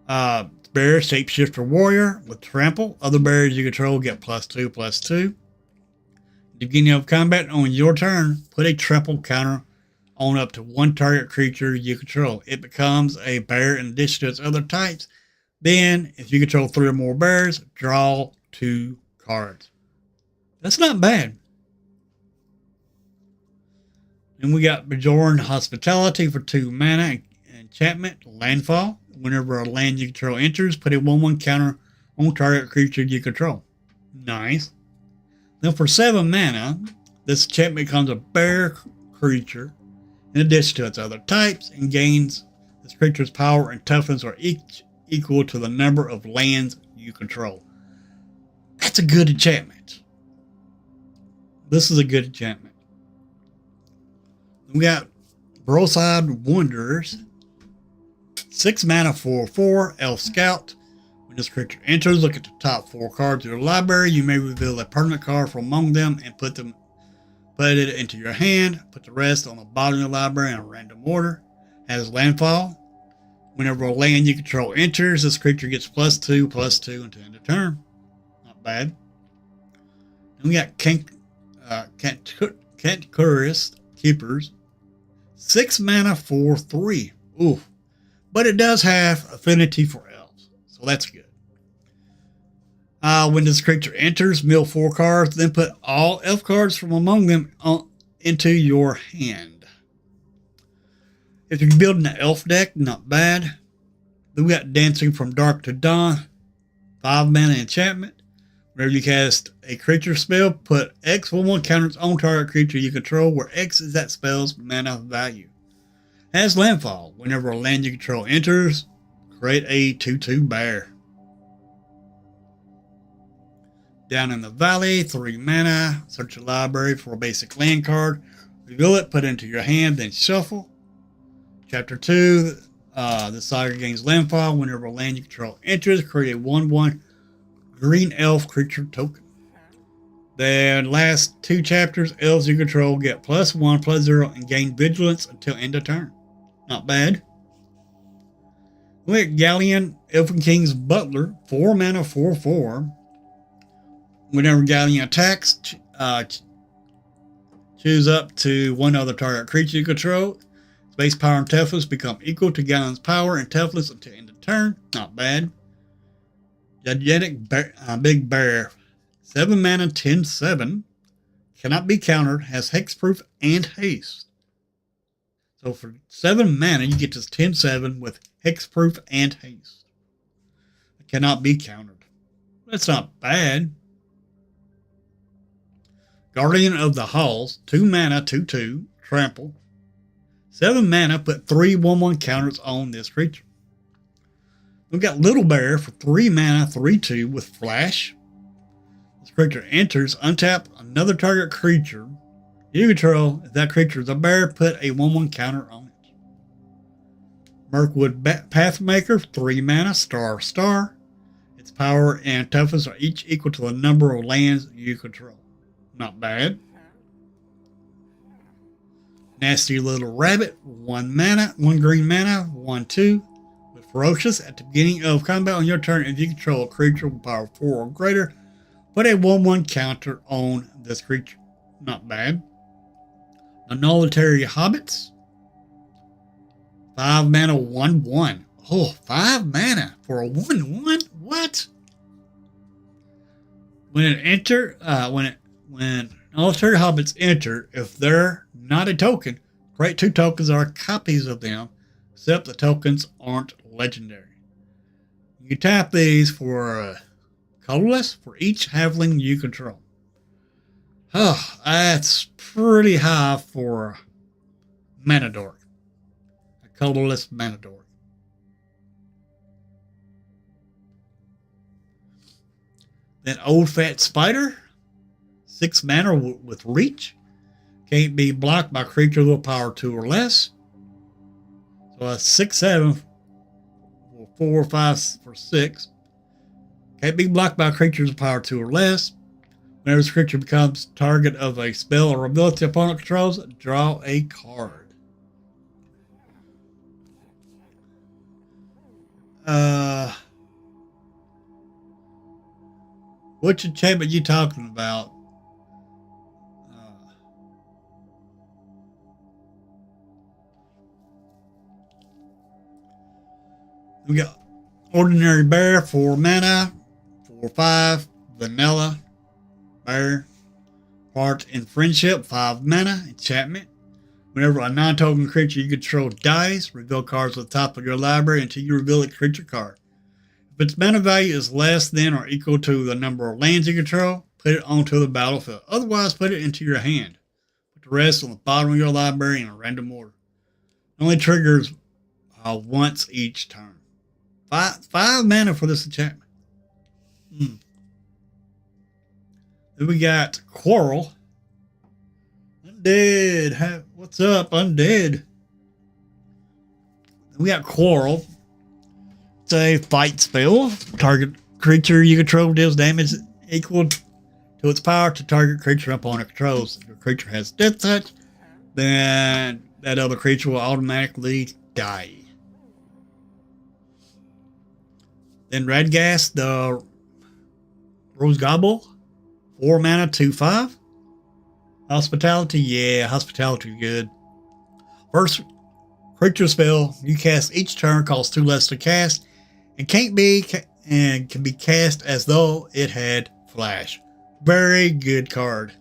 Bear, Shapeshifter Warrior with Trample. Other bears you control get +2/+2. At the beginning of combat on your turn, put a trample counter on up to 1 target creature you control. It becomes a bear in addition to its other types. Then, if you control 3 or more bears, draw 2 cards. That's not bad. And we got Bjorn Hospitality for 2 mana, enchantment, landfall. Whenever a land you control enters, put a 1/1 counter on target creature you control. Nice. Then for 7 mana, this enchantment becomes a bear creature in addition to its other types and gains this creature's power and toughness are each equal to the number of lands you control. That's a good enchantment. This is a good enchantment. We got Broadside Wanderers. 6 mana, 4/4, Elf Scout. When this creature enters, look at the top 4 cards of your library. You may reveal a permanent card from among them and put it into your hand. Put the rest on the bottom of your library in a random order. Has landfall. Whenever a land you control enters, this creature gets +2/+2 until end of turn. Not bad. And we got Cantankerous Keepers. 6 mana, 4/3. Ooh. But it does have affinity for elves. So that's good. When this creature enters, mill 4 cards, then put all elf cards from among them into your hand. If you're building an elf deck, not bad. Then we got Dancing from Dark to Dawn. 5 mana enchantment. Whenever you cast a creature spell, put X 1/1 counters on target creature you control, where X is that spell's mana value. As landfall, whenever a land you control enters, create a 2/2 bear. Down in the Valley, 3 mana. Search your library for a basic land card. Reveal it, put it into your hand, then shuffle. Chapter 2, the saga gains landfall. Whenever a land you control enters, create a 1/1 green elf creature token. Then last 2 chapters, elves you control get +1/+0 and gain vigilance until end of turn. Not bad. Look, Galleon, Elfin King's Butler, 4 mana, 4/4. Whenever Galleon attacks, choose up to 1 other target creature you control. Its base power and toughness become equal to Galleon's power and toughness until end of turn. Not bad. Gigantic Big Bear, 7 mana, 10/7. Cannot be countered, has hexproof and haste. So for 7 mana, you get this 10/7 with hexproof and haste. It cannot be countered. That's not bad. Guardian of the Halls, 2 mana, 2/2, trample. 7 mana, put 3 1/1 counters on this creature. We've got Little Bear for 3 mana, 3/2 with flash. This creature enters, untap another target creature you control. If that creature is a bear, put a 1/1 counter on it. Mirkwood Pathmaker, 3 mana, star. Its power and toughness are each equal to the number of lands you control. Not bad. Nasty Little Rabbit, 1 mana, 1 green mana, 1/2. With Ferocious, at the beginning of combat on your turn, if you control a creature with power 4 or greater, put a 1/1 counter on this creature. Not bad. The Nolitary Hobbits, 5 mana, 1/1. Oh, 5 mana for a 1/1? What? When Nolitary Hobbits enter, if they're not a token, create 2 tokens or copies of them, except the tokens aren't legendary. You tap these for colorless for each halfling you control. Oh, that's pretty high for mana dork. A colorless mana dork. Then Old Fat Spider, 6 mana with reach. Can't be blocked by creatures with power 2 or less. So a 6/7 for 4 or 5 for 6. Can't be blocked by creatures with power 2 or less. Whenever this creature becomes target of a spell or ability opponent controls, draw a card. Which enchantment you talking about? We got Ordinary Bear, 4 mana, 4/5, vanilla bear. Part in Friendship, 5 mana, enchantment. Whenever a non-token creature you control dies, reveal cards at the top of your library until you reveal a creature card. If its mana value is less than or equal to the number of lands you control, put it onto the battlefield. Otherwise, put it into your hand. Put the rest on the bottom of your library in a random order. It only triggers once each turn. 5 mana for this enchantment. Then we got Quarrel. Undead. What's up, Undead? Then we got Quarrel. It's a fight spell. Target creature you control deals damage equal to its power to target creature opponent controls. If your creature has death touch, then that other creature will automatically die. Then Radgast, the Rose Gobble, 4 mana, 2/5. Hospitality, yeah, hospitality good. First creature spell you cast each turn costs 2 less to cast, and can be cast as though it had flash. Very good card.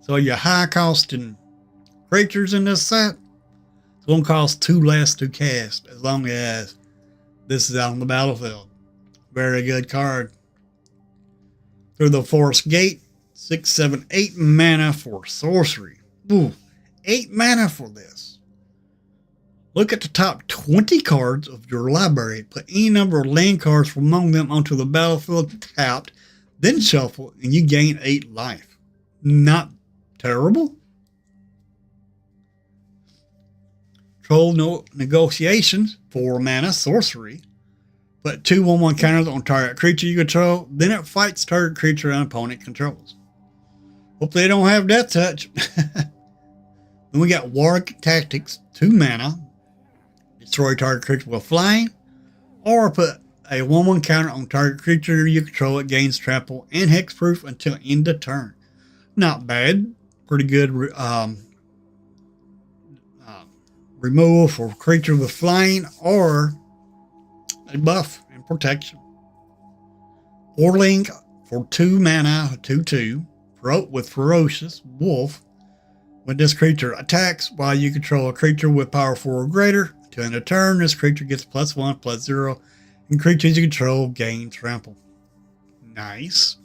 So your high costing creatures in this set, it's gonna cost 2 less to cast as long as this is out on the battlefield. Very good card. Through the Forest Gate, 6, 7, 8 mana for sorcery. Ooh, 8 mana for this. Look at the top 20 cards of your library. Put any number of land cards from among them onto the battlefield tapped, then shuffle, and you gain 8 life. Not terrible. Troll Negotiations, 4 mana, sorcery. Put 2 1/1 counters on target creature you control, then it fights target creature an opponent controls. Hope they don't have Death Touch. Then we got Warwick Tactics, 2 mana. Destroy target creature with flying, or put a 1/1 counter on target creature you control. It gains trample and hexproof until end of turn. Not bad. Pretty good removal for creature with flying or a buff and protection. Orling for 2 mana, 2/2, with Ferocious Wolf. When this creature attacks while you control a creature with power 4 or greater, to end a turn, this creature gets +1/+0, and creatures you control gain trample. Nice.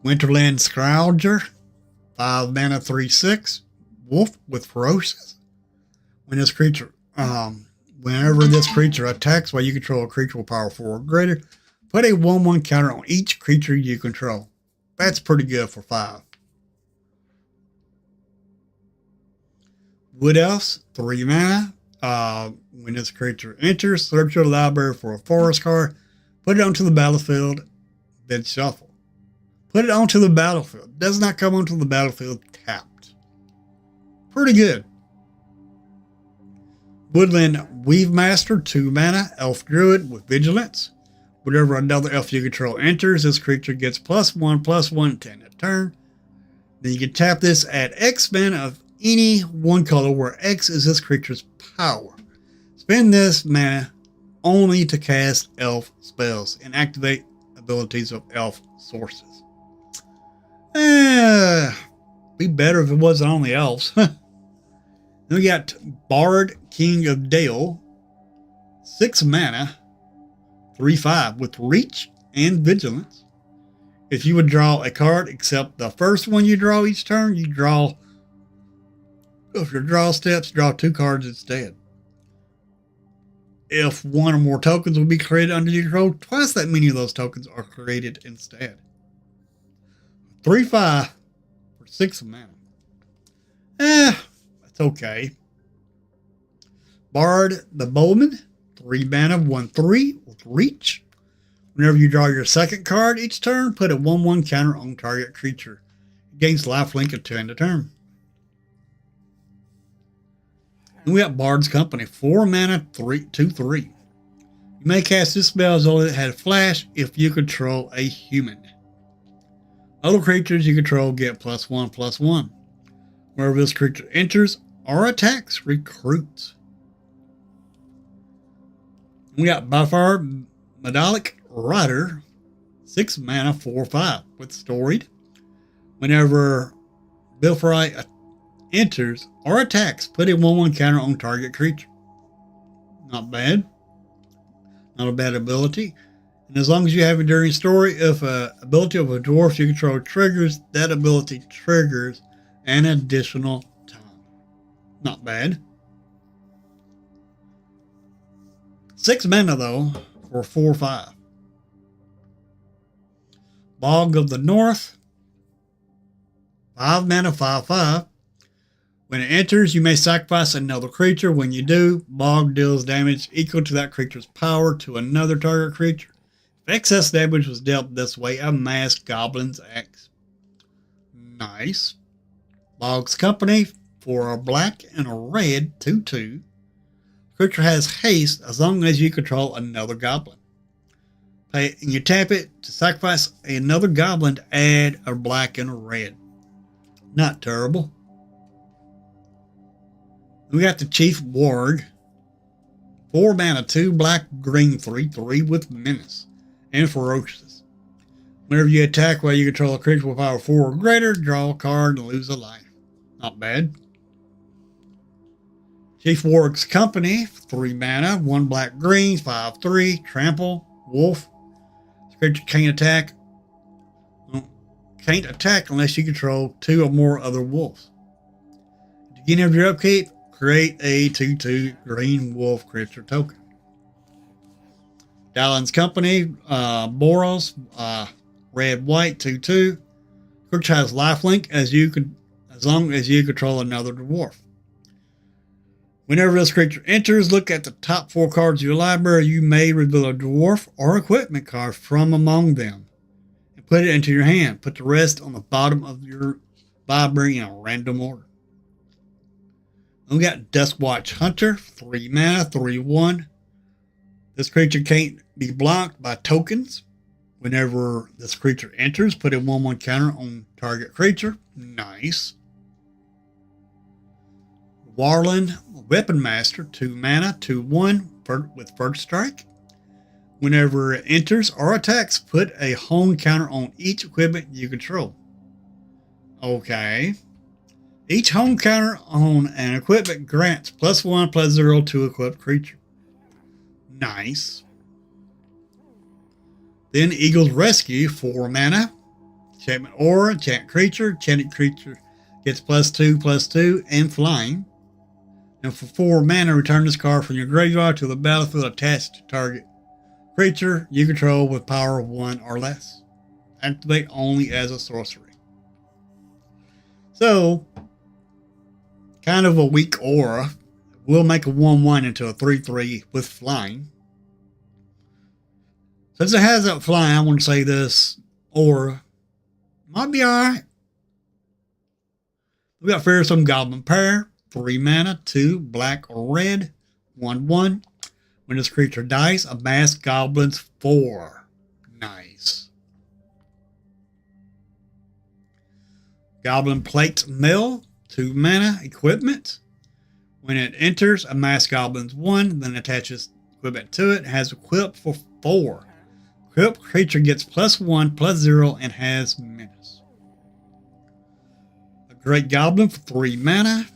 Winterland Scrouger, 5 mana, 3/6, Wolf with Ferocious. Whenever this creature attacks while you control a creature with power 4 or greater, put a 1/1 counter on each creature you control. That's pretty good for 5. Wood Elves, 3 mana. When this creature enters, search your library for a forest card, put it onto the battlefield, then shuffle. Put it onto the battlefield. Does not come onto the battlefield tapped. Pretty good. Woodland Weave Master, 2 mana, Elf Druid with Vigilance. Whenever another elf you control enters, this creature gets +1/+1 to end a turn. Then you can tap this at X mana of any one color, where X is this creature's power. Spend this mana only to cast elf spells and activate abilities of elf sources. Be better if it wasn't only elves. Then we got Bard, King of Dale, 6 mana, 3/5 with Reach and Vigilance. If you would draw a card except the first one you draw each turn, you draw, if your draw steps, draw 2 cards instead. If one or more tokens will be created under your control, twice that many of those tokens are created instead. 3/5 for 6 mana. That's okay. Bard the Bowman, 3 mana, 1/3 with Reach. Whenever you draw your second card each turn, put a 1/1 counter on target creature. It gains lifelink until end of turn. And we got Bard's Company, 4 mana, 2/3. You may cast this spell as though it had flash if you control a human. Other creatures you control get +1/+1. Wherever this creature enters or attacks, recruits. We got Buffer Medallic Rider, 6 mana, 4/5 with Storied. Whenever Bilfry enters or attacks, put a 1/1 counter on target creature. Not bad. Not a bad ability. And as long as you have Enduring Story, if an ability of a dwarf you control triggers, that ability triggers an additional time. Not bad. 6 mana though for 4/5. Bog of the North, 5 mana, 5/5. When it enters, you may sacrifice another creature. When you do, Bog deals damage equal to that creature's power to another target creature. If excess damage was dealt this way, amass Goblin's Axe. Nice. Bog's Company, for a black and a red, 2/2. Creature has haste as long as you control another goblin. And you tap it to sacrifice another goblin to add a black and a red. Not terrible. We got the Chief Warg, 4 mana, 2 black, green, 3/3 with Menace and Ferocious. Whenever you attack while you control a creature with power 4 or greater, draw a card and lose a life. Not bad. Chief Warg's Company, 3 mana, 1 black, green, 5/3, trample, wolf. This creature can't attack can't attack unless you control 2 or more other wolves. At the beginning of your upkeep, create a 2/2 green wolf creature token. Dallon's Company, Boros, red white 2/2. Creature has lifelink as long as you control another dwarf. Whenever this creature enters, look at the top 4 cards of your library. You may reveal a dwarf or equipment card from among them and put it into your hand. Put the rest on the bottom of your library in a random order. And we got Duskwatch Hunter, 3 mana, 3/1. This creature can't be blocked by tokens. Whenever this creature enters, put a 1/1 counter on target creature. Nice. Warland Weapon Master, 2 mana, 2/1 with First Strike. Whenever it enters or attacks, put a home counter on each equipment you control. Okay. Each home counter on an equipment grants +1/+0 to equipped creature. Nice. Then Eagle's Rescue, 4 mana. Enchantment Aura, enchant creature. Enchanted creature gets +2/+2 and flying. And for 4 mana, return this card from your graveyard to the battlefield attached to target creature you control with power of 1 or less. Activate only as a sorcery. So, kind of a weak aura. We'll make a 1/1 into a 3/3 with flying. Since it has that flying, I want to say this aura might be alright. We got Fearsome Goblin Pair, 3 mana, 2 black or red, 1/1. When this creature dies, amass goblins 4. Nice. Goblin Plate Mill, 2 mana, equipment. When it enters, amass goblins 1, then attaches equipment to it. Has equipped for 4. Equipped creature gets +1/+0 and has menace. A Great Goblin for 3 mana.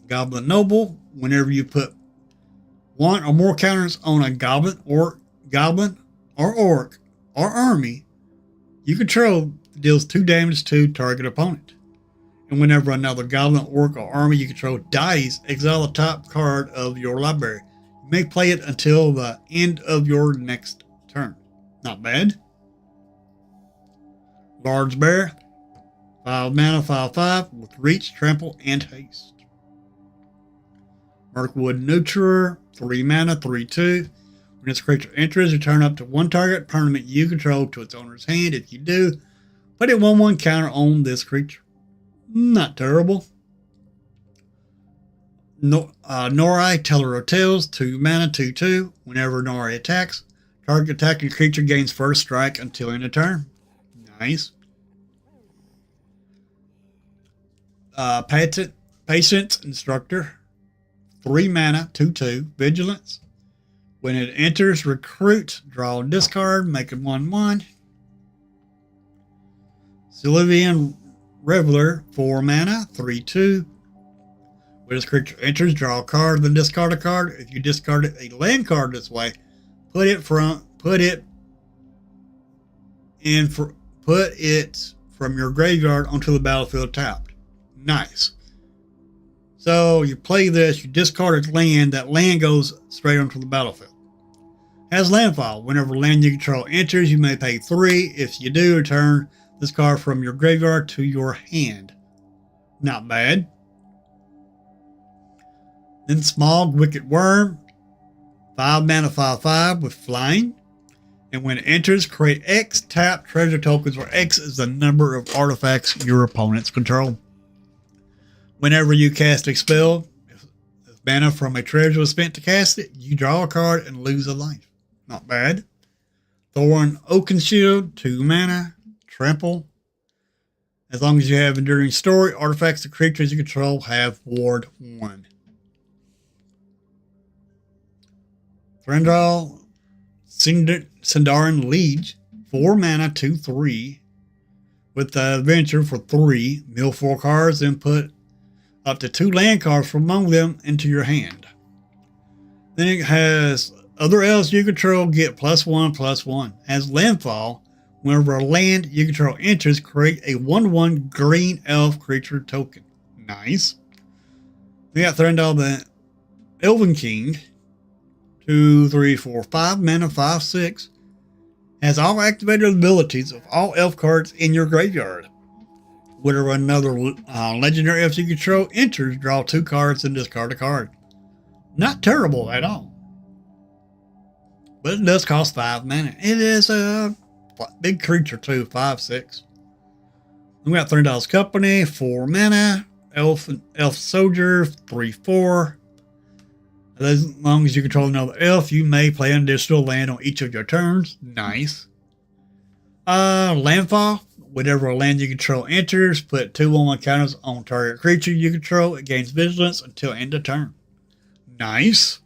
Goblin Noble. Whenever you put 1 or more counters on a goblin or orc or army you control, deals 2 damage to target opponent. And whenever another goblin, orc, or army you control dies, exile the top card of your library. You may play it until the end of your next turn. Not bad. Large Bear, 5 mana, 5/5 with reach, trample, and haste. Mirkwood Nurturer, 3 mana, 3/2. When this creature enters, return up to 1 target permanent you control to its owner's hand. If you do, put a 1/1 counter on this creature. Not terrible. Nori, Teller of Tales, 2 mana, 2/2. Whenever Nori attacks, target attacking creature gains first strike until end of turn. Nice. Patient Instructor, 3 mana, 2/2. Vigilance. When it enters, recruit, draw and discard, make it 1/1. Sylvian Reveler, 4 mana, 3/2. When this creature enters, draw a card, then discard a card. If you discarded a land card this way, put it from your graveyard onto the battlefield tapped. Nice. So you play this, you discard a land, that land goes straight onto the battlefield. Has landfall. Whenever land you control enters, you may pay 3. If you do, return this card from your graveyard to your hand. Not bad. Then Smog Wicked Worm, 5 mana, 5/5 with flying. And when it enters, create X tap treasure tokens, where X is the number of artifacts your opponents control. Whenever you cast a spell, if mana from a treasure was spent to cast it, you draw a card and lose a life. Not bad. Thorn Oakenshield, 2 mana, trample. As long as you have Enduring Story, artifacts and creatures you control have Ward 1. Thrandal Sindarin Liege, 4 mana, 2/3. With the adventure for 3, mill 4 cards, and put up to 2 land cards from among them into your hand. Then it has other elves you control get +1/+1. Has landfall. Whenever a land you control enters, create a 1/1 green elf creature token. Nice. We got Thranduil the Elven King. 2, 3, 4, 5 mana, 5/6. Has all activated abilities of all elf cards in your graveyard. Whenever another legendary elf you control enters, draw 2 cards and discard a card. Not terrible at all. But it does cost 5 mana. It is a big creature too, 5/6. We got Thranduil's Company, 4 mana. Elf Soldier, 3/4. As long as you control another elf, you may play an additional land on each of your turns. Nice. Landfall. Whenever a land you control enters, put 2/1 counters on target creature you control. It gains vigilance until end of turn. Nice.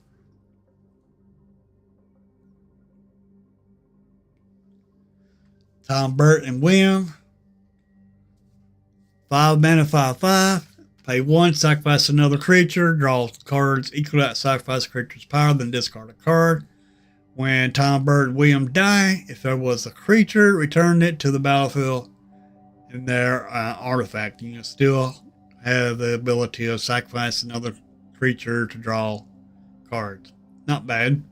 Tom, Bert, and William. 5 mana, 5/5. Pay 1, sacrifice another creature, draw cards equal to that sacrifice creature's power, then discard a card. When Tom, Bert, and William die, if there was a creature, return it to the battlefield in their artifact. You can still have the ability to sacrifice another creature to draw cards. Not bad.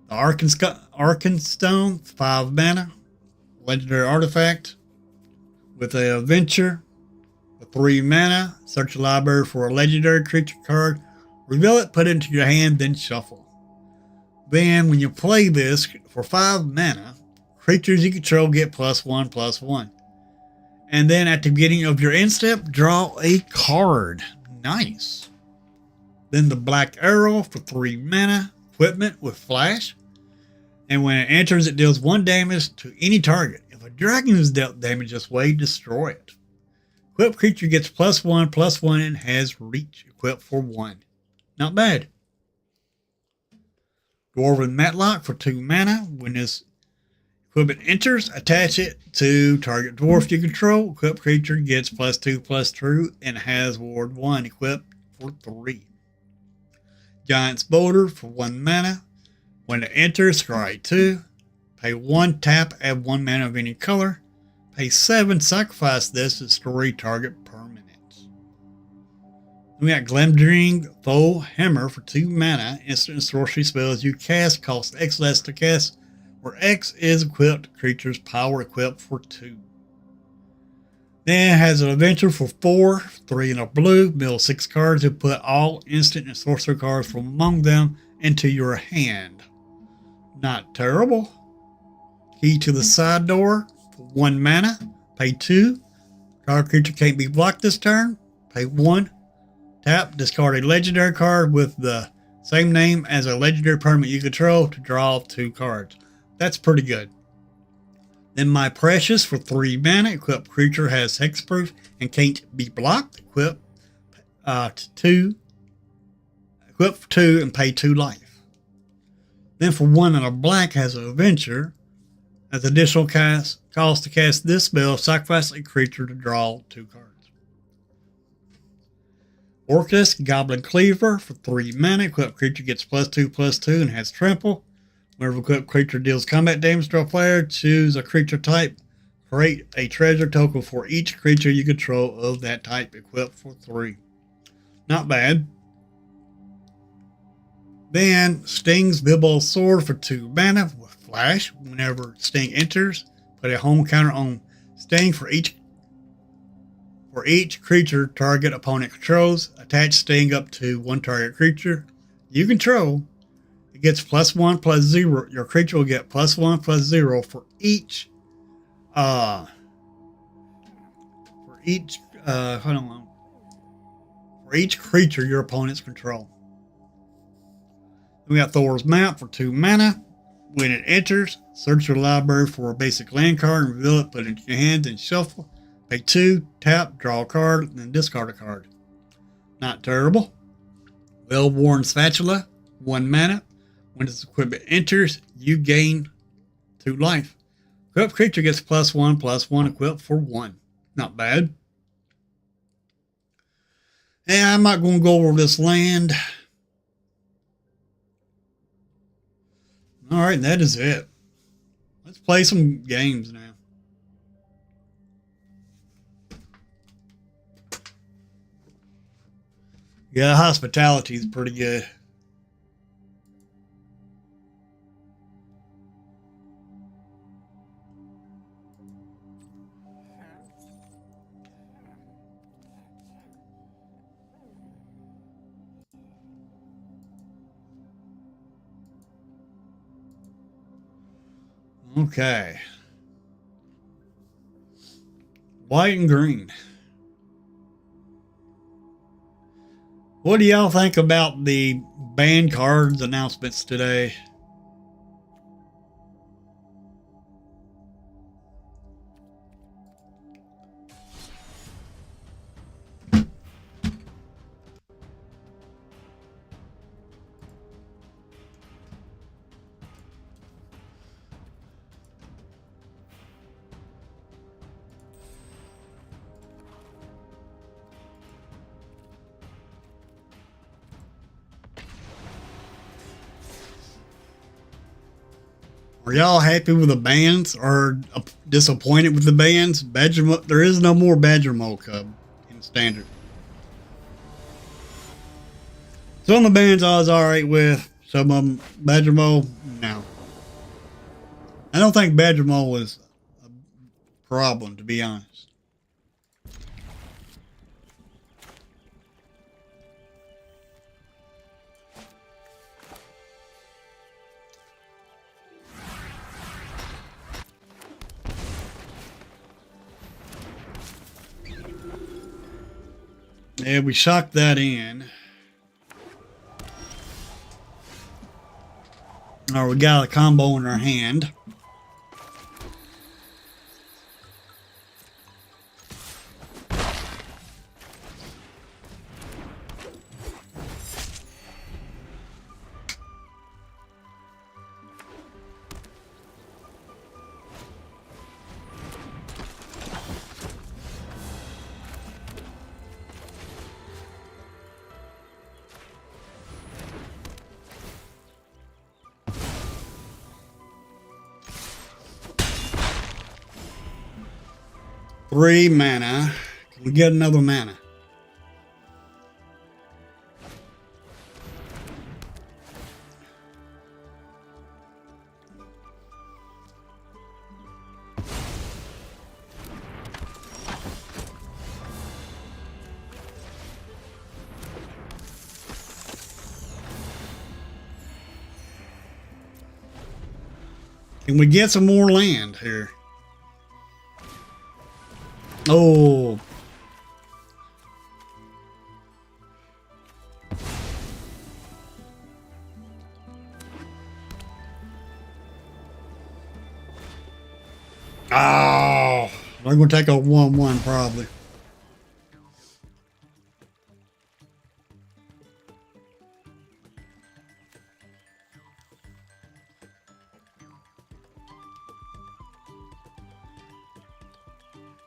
The Arkenstone, 5 mana, legendary artifact with an adventure. 3 mana, search your library for a legendary creature card, reveal it, put it into your hand, then shuffle. Then, when you play this for 5 mana, creatures you control get +1/+1. And then at the beginning of your end step, draw a card. Nice. Then the Black Arrow for 3 mana, equipment with flash. And when it enters, it deals 1 damage to any target. If a dragon is dealt damage this way, destroy it. Equipped creature gets +1/+1 and has reach. Equipped for 1. Not bad. Dwarven Matlock for 2 mana. When this equipment enters, attach it to target dwarf you control. Equipped creature gets +2/+2 and has ward 1. Equipped for 3. Giant's Boulder for 1 mana. When it enters, scry 2. Pay 1, tap, add 1 mana of any color. Pay 7, sacrifice this, destroy target permanent. We got Glamdring Foe Hammer for 2 mana. Instant sorcery spells you cast cost X less to cast, where X is equipped creature's power, equipped for 2. Then it has an adventure for 4, 3 in a blue, mill 6 cards to put all instant and sorcery cards from among them into your hand. Not terrible. Key to the Side Door. 1 mana, pay 2. Target creature can't be blocked this turn. Pay 1. Tap, discard a legendary card with the same name as a legendary permanent you control to draw 2 cards. That's pretty good. Then My Precious for 3 mana. Equipped creature has hexproof and can't be blocked. Equip 2. Equip 2 and pay 2 life. Then for 1 and a black has an adventure. As additional cost to cast this spell, sacrifice a creature to draw 2 cards. Orcus Goblin Cleaver for 3 mana. Equipped creature gets +2/+2 and has trample. Whenever equipped creature deals combat damage to a player, choose a creature type. Create a treasure token for each creature you control of that type. Equipped for 3. Not bad. Then Sting's Bilbo Sword for 2 mana with flash. Whenever Sting enters, put a home counter on Sting for each creature target opponent controls. Attach Sting up to 1 target creature you control. It gets +1/+0. Your creature will get +1/+0 for each creature your opponents control. We got Thor's Map for 2 mana. When it enters, search your library for a basic land card and reveal it, put it into your hand, then shuffle. Pay 2, tap, draw a card, then discard a card. Not terrible. Well-worn Spatula, 1 mana. When this equipment enters, you gain 2 life. Equipped creature gets +1/+1, equipped for 1. Not bad. And I'm not going to go over this land. Alright, that is it. Let's play some games now. Yeah, hospitality is pretty good. Okay. White and green. What do y'all think about the band cards announcements today? Are y'all happy with the bands or disappointed with the bands? There is no more Badger Mole Cub in standard. Some of the bands I was alright with. Some of them, Badger Mole, no. I don't think Badger Mole was a problem, to be honest. Yeah, we shocked that in. Or we got a combo in our hand. Three mana. Can we get another mana? Can we get some more land here? Oh. Oh. I'm going to take a 1-1 probably.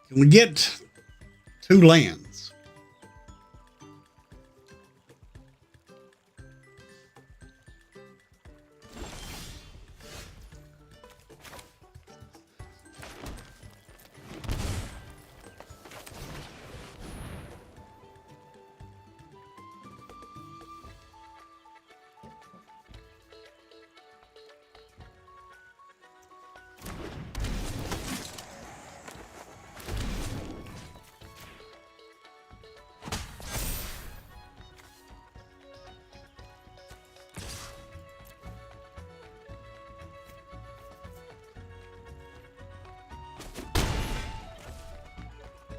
Can we get 2 lands?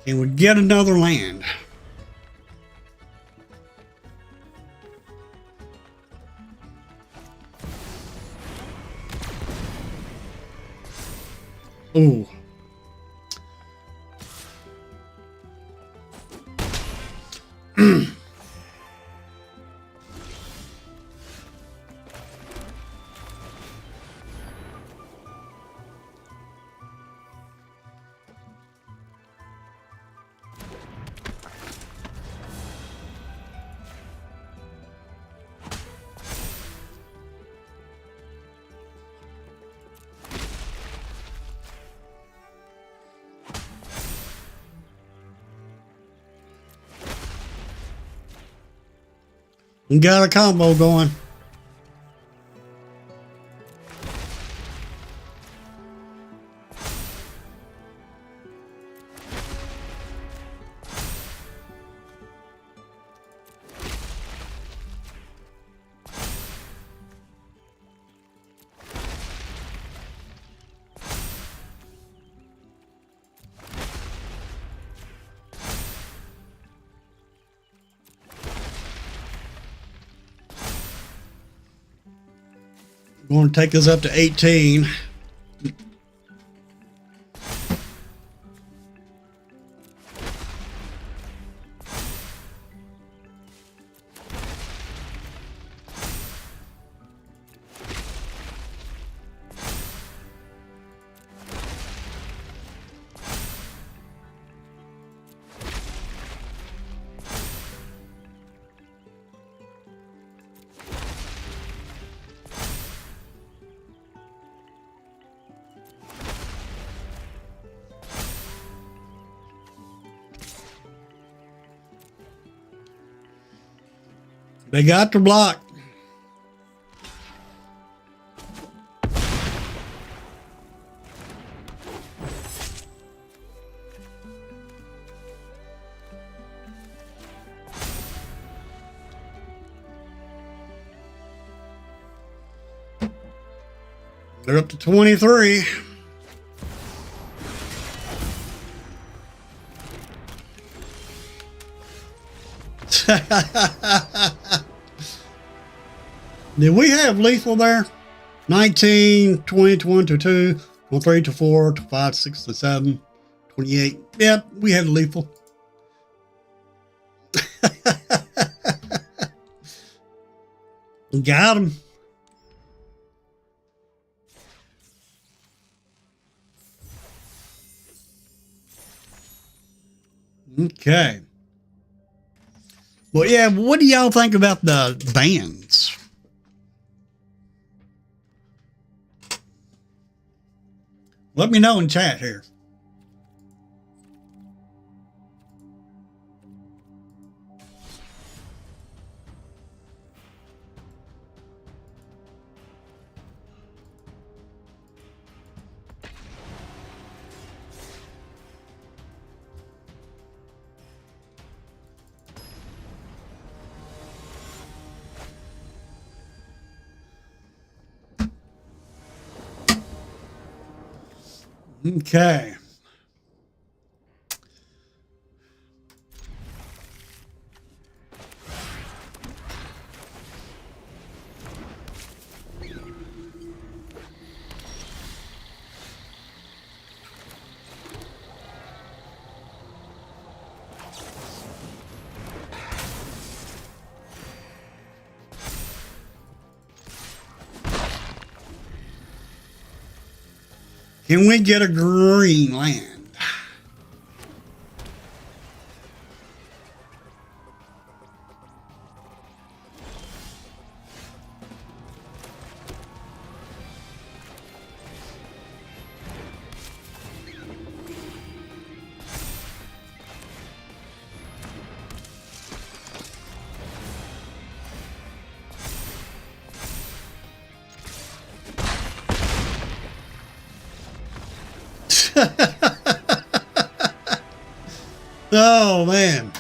Can we get another land? Ooh. We got a combo going. Going to take us up to 18. They got the block. They're up to 23. Did we have lethal there? 19, 20, 21 to 2, 23 to 4, to 5, 6 to 7, 28. Yep, we had lethal. Got him. Okay. Well, yeah, what do y'all think about the bands? Let me know in chat here. Okay. Can we get a green land? Oh, man.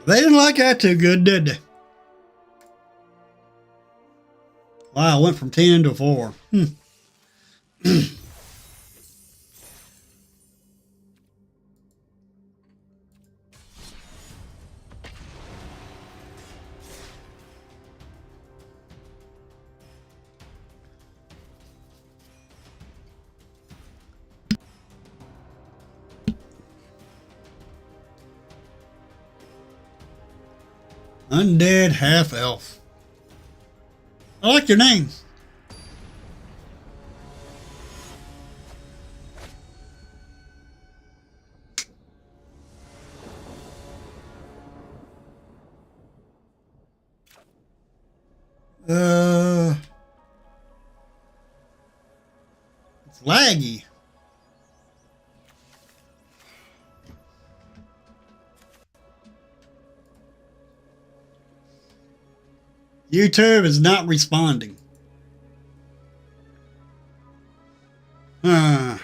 They didn't like that too good, did they? Wow, went from 10 to 4. Undead half elf. I like your name. It's laggy. YouTube is not responding. Uh,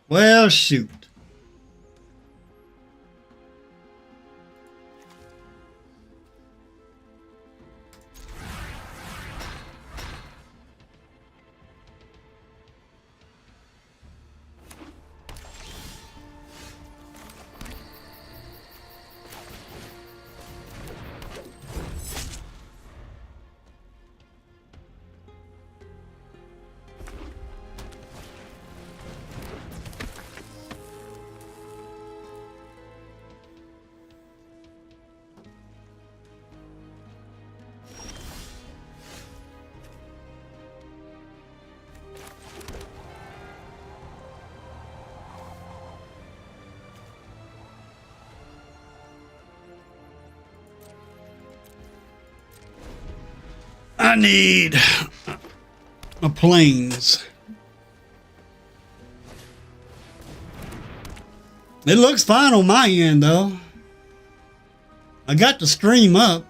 well, shoot. I need a planes. It looks fine on my end, though. I got the stream up.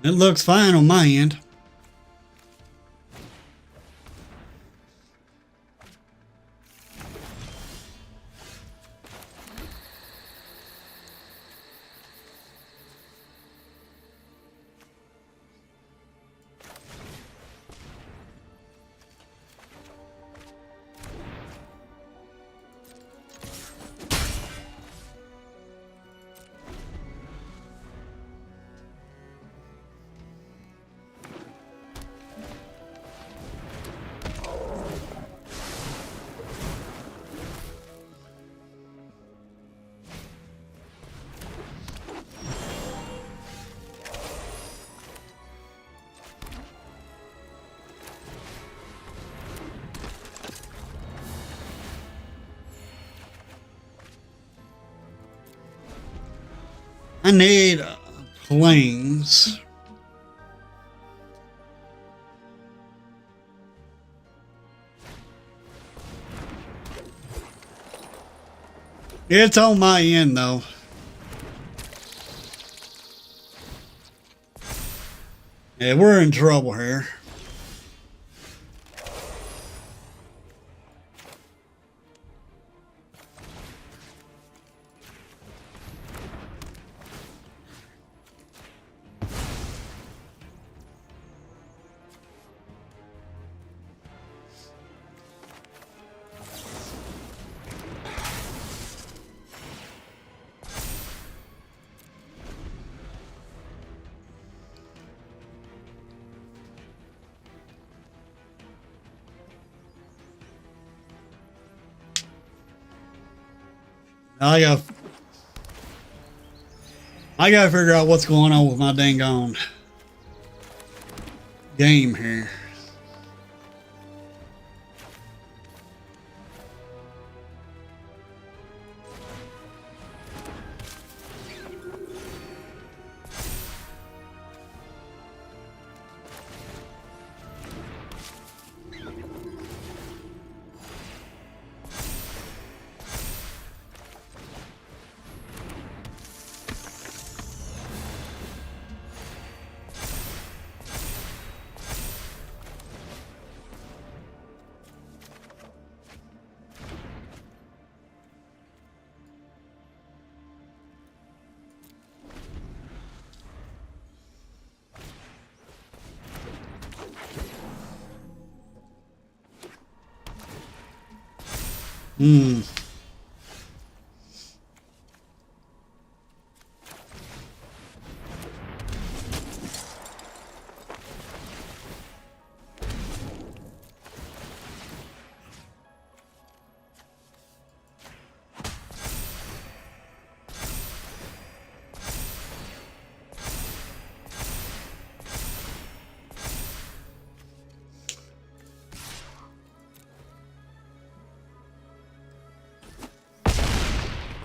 It looks fine on my end. I need planes. It's on my end, though. Yeah, we're in trouble here. I gotta figure out what's going on with my dang on game here. Hmm.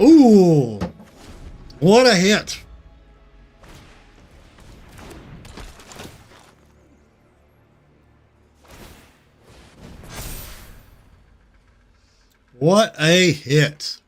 Ooh, what a hit. What a hit.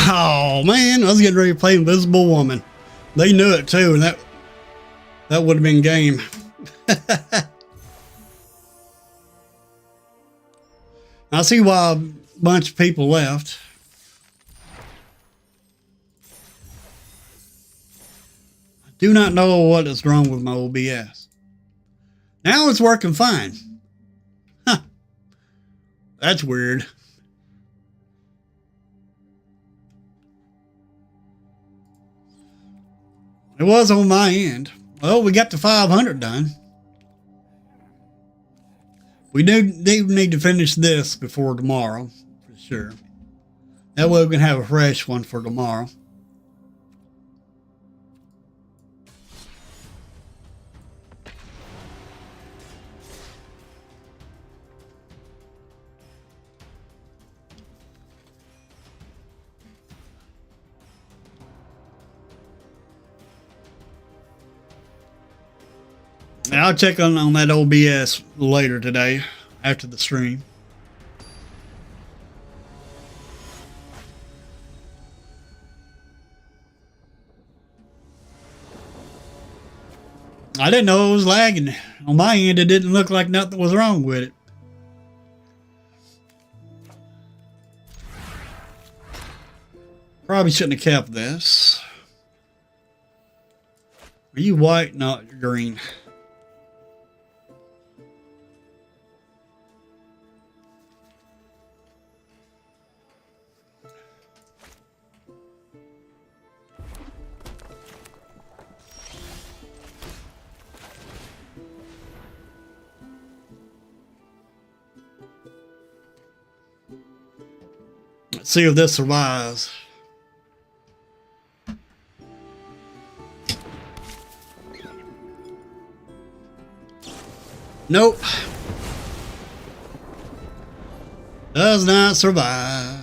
Oh man, I was getting ready to play Invisible Woman. They knew it too, and that would have been game. I see why a bunch of people left. I do not know what is wrong with my OBS. Now it's working fine. Huh. That's weird. It was on my end. Well, we got the 500 done. We do need to finish this before tomorrow, for sure. That way we can have a fresh one for tomorrow. I'll check on that OBS later today after the stream. I didn't know it was lagging. On my end, it didn't look like nothing was wrong with it. Probably shouldn't have kept this. Are you white? Not green. Let's see if this survives. Nope. Does not survive.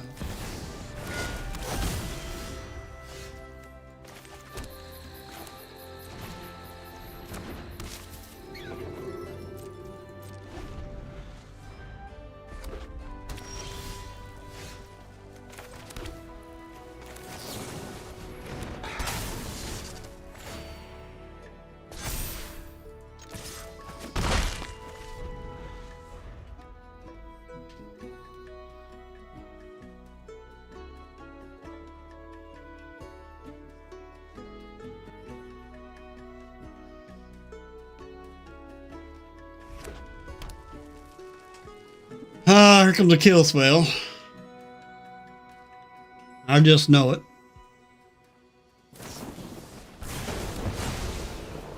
Here comes a kill spell. I just know it.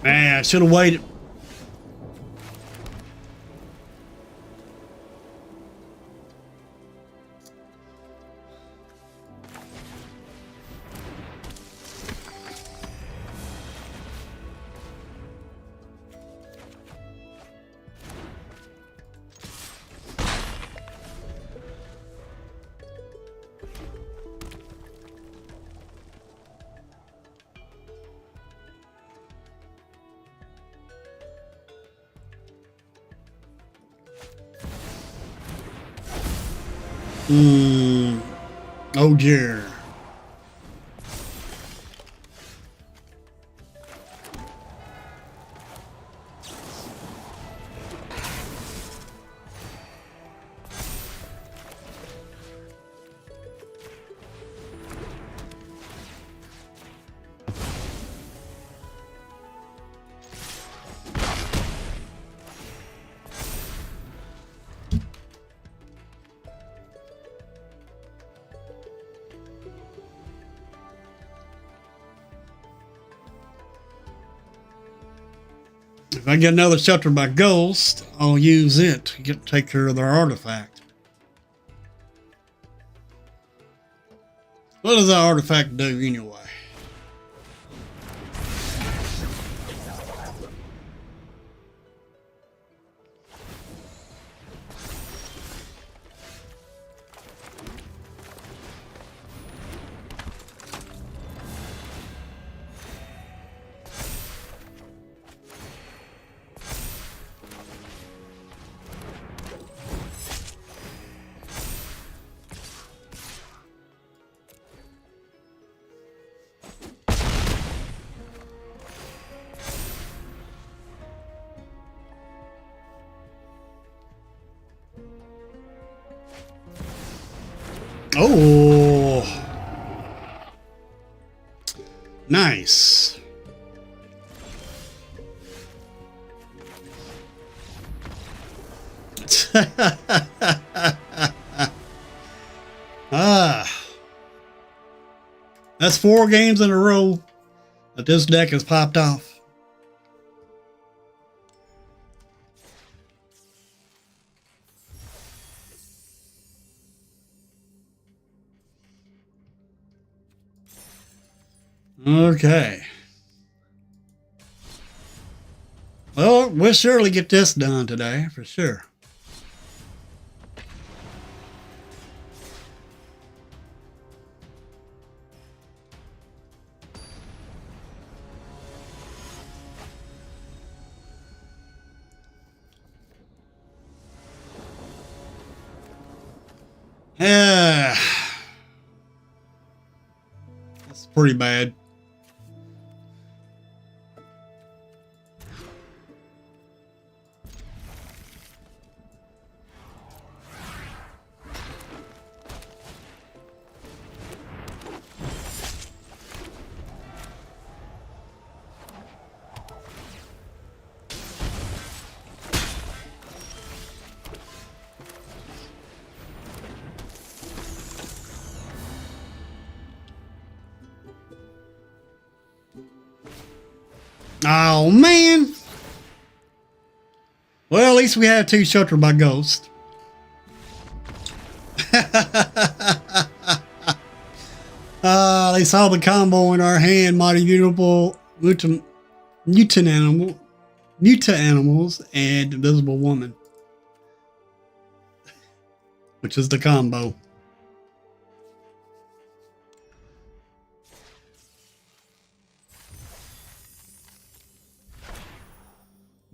Man, I should have waited. Oh dear. If I get another Shelter by Ghost, I'll use it to take care of their artifact. What does that artifact do anyway? Oh, nice. That's 4 games in a row that this deck has popped off. Okay. Well, we'll surely get this done today, for sure. Yeah. That's pretty bad. Oh, man. Well, at least we have 2 Shelter by Ghost. They saw the combo in our hand, Mighty Mutable, Mutant Animals, and Invisible Woman. Which is the combo.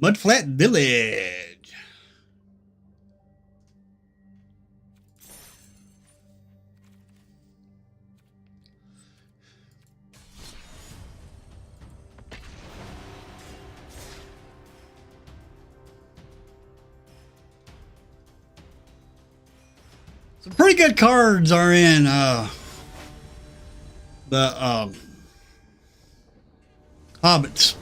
Mudflat Village. Some pretty good cards are in the Hobbits.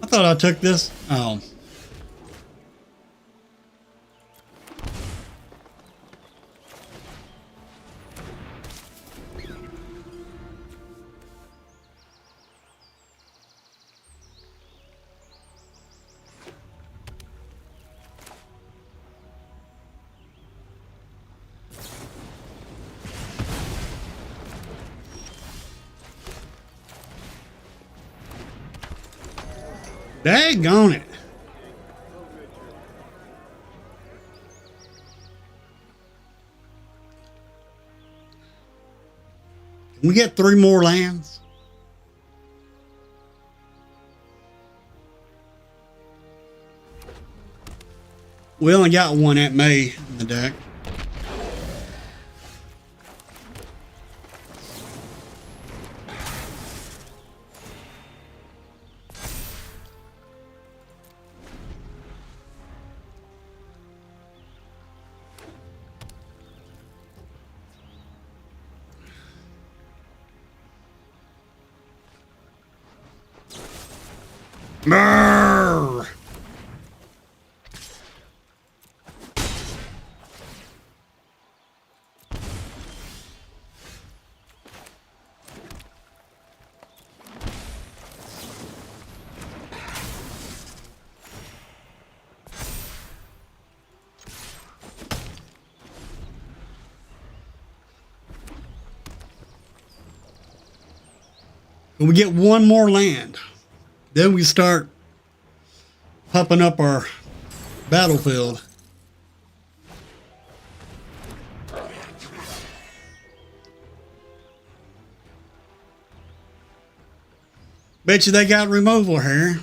I thought I took this. Oh. Daggone it. Can we get 3 more lands? We only got 1 at May in the deck. Brrr. We get one more land. Then we start popping up our battlefield. Bet you they got removal here.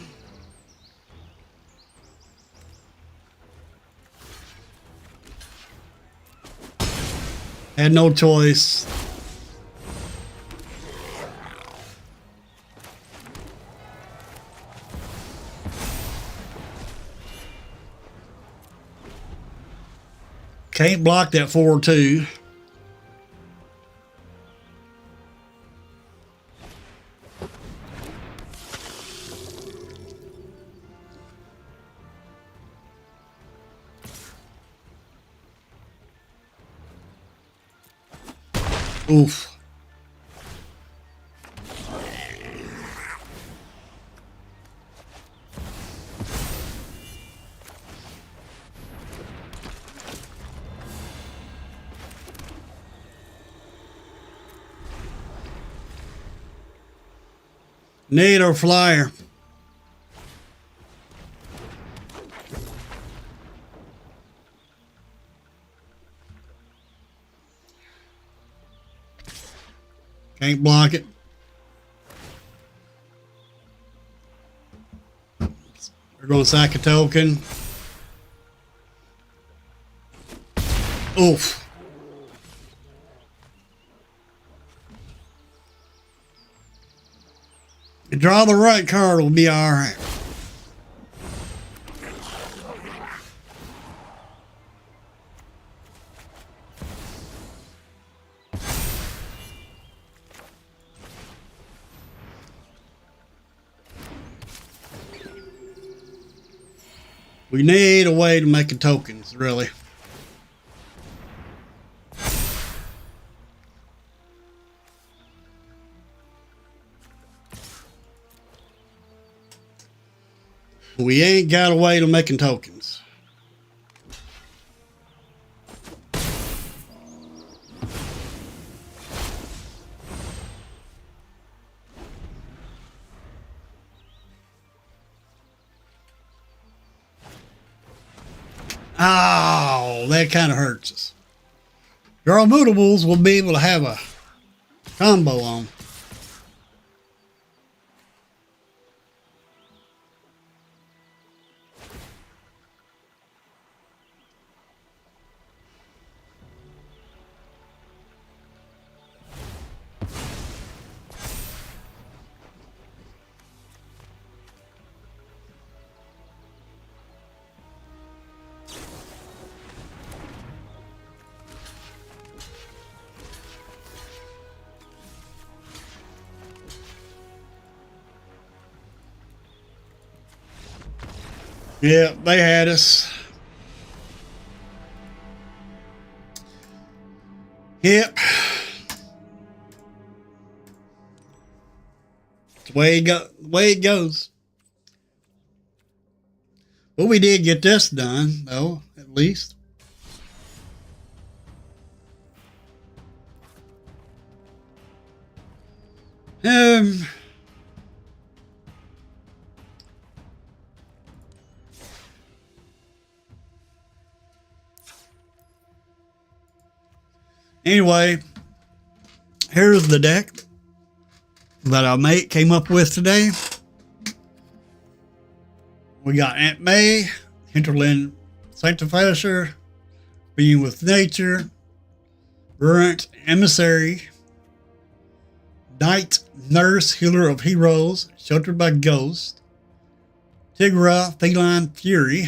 Had no choice. Can't block that 4-2. Oof. Need our flyer. Can't block it. We're going to sack a token. Oof. You draw the right card, will be all right. We need a way to make tokens, really. We ain't got a way to making tokens. Oh, that kind of hurts us. Your immutables will be able to have a combo on. Yeah, they had us. Yep. It's the way it goes. But we did get this done, though, at least. Anyway, here's the deck that our mate came up with today. We got Aunt May, Hinterland Sanctifier, Being with Nature, Burnt Emissary, Night Nurse, Healer of Heroes, Sheltered by Ghost, Tigra, Feline Fury,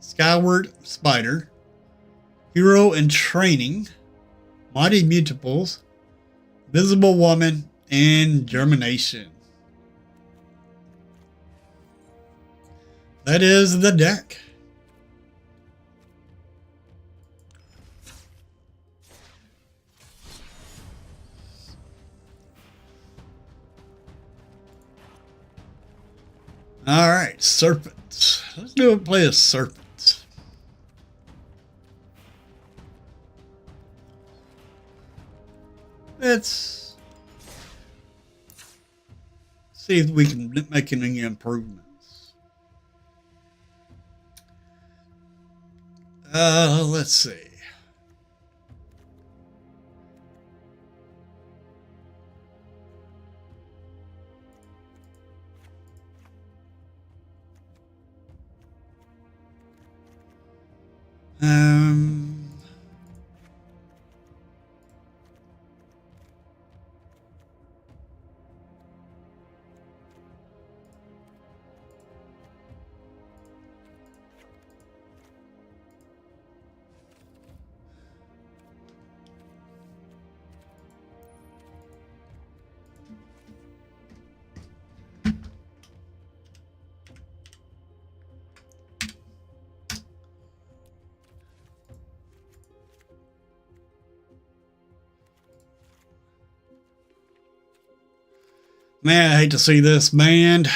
Skyward Spider, Hero in Training, Mighty Mutables, Visible Woman, and Germination. That is the deck. All right, Serpent. Let's do it. Play a Serpent. Let's see if we can make any improvements. Let's see. Um, Man, I hate to see this banned.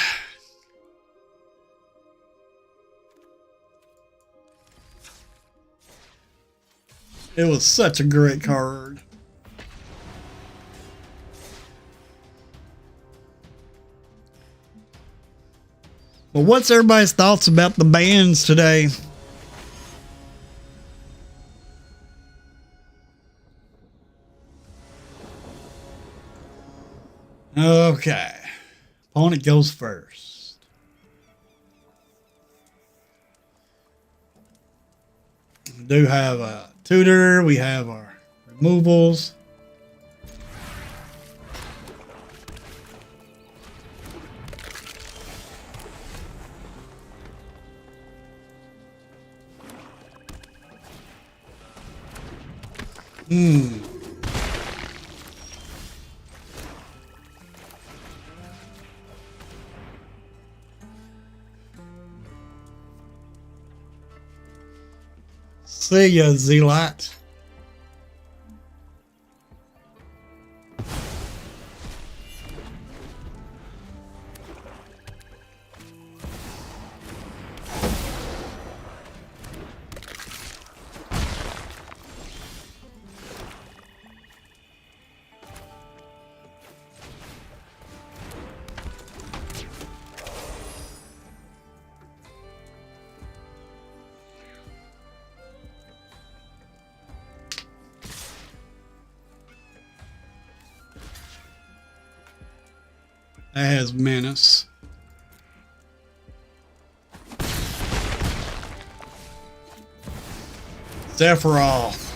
It was such a great card. But what's everybody's thoughts about the bans today? Okay. Opponent goes first. We do have a tutor. We have our removals. See ya, Zealot. That has Menace. Sephiroth.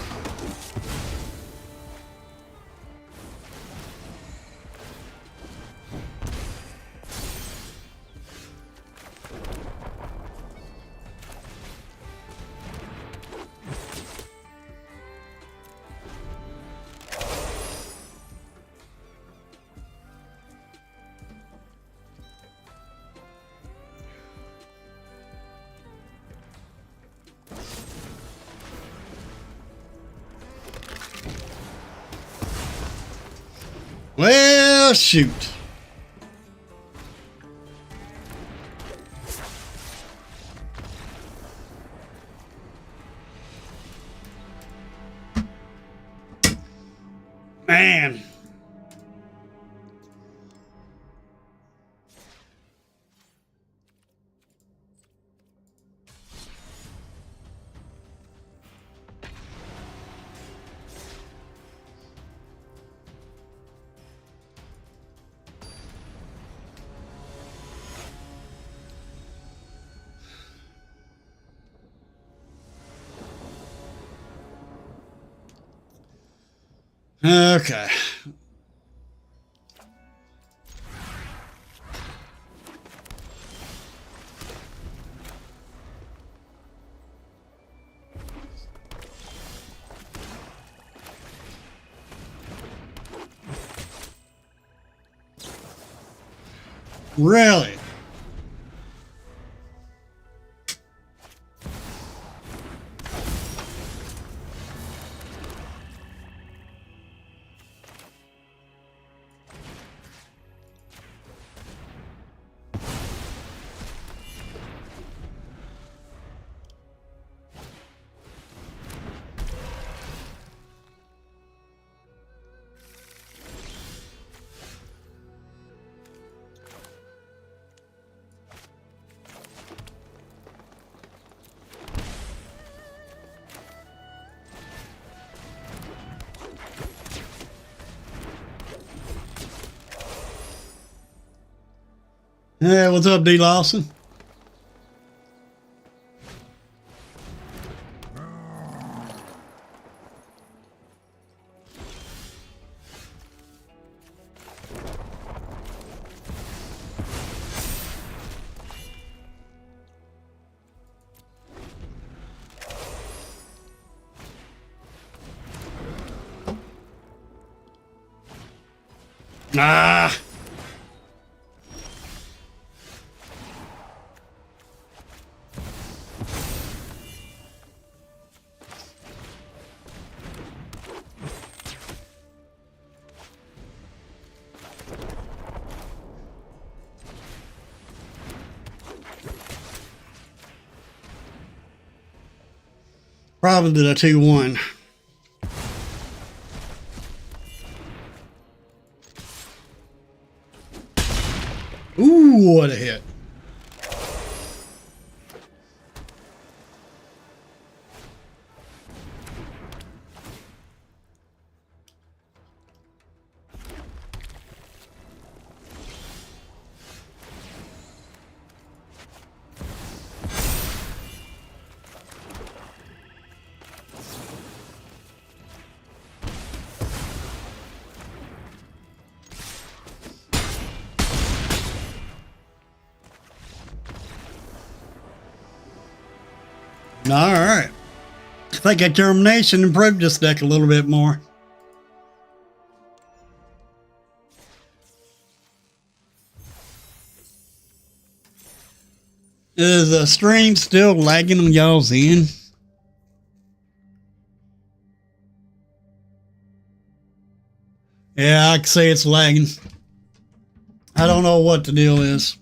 Well, shoot. Man. Okay. Really? Yeah, what's up, D. Lawson? Ah. Probably the 2-1. Ooh, what a hit. All right. I think that Germination improved this deck a little bit more. Is the stream still lagging on y'all's end? Yeah, I can see it's lagging. I don't know what the deal is.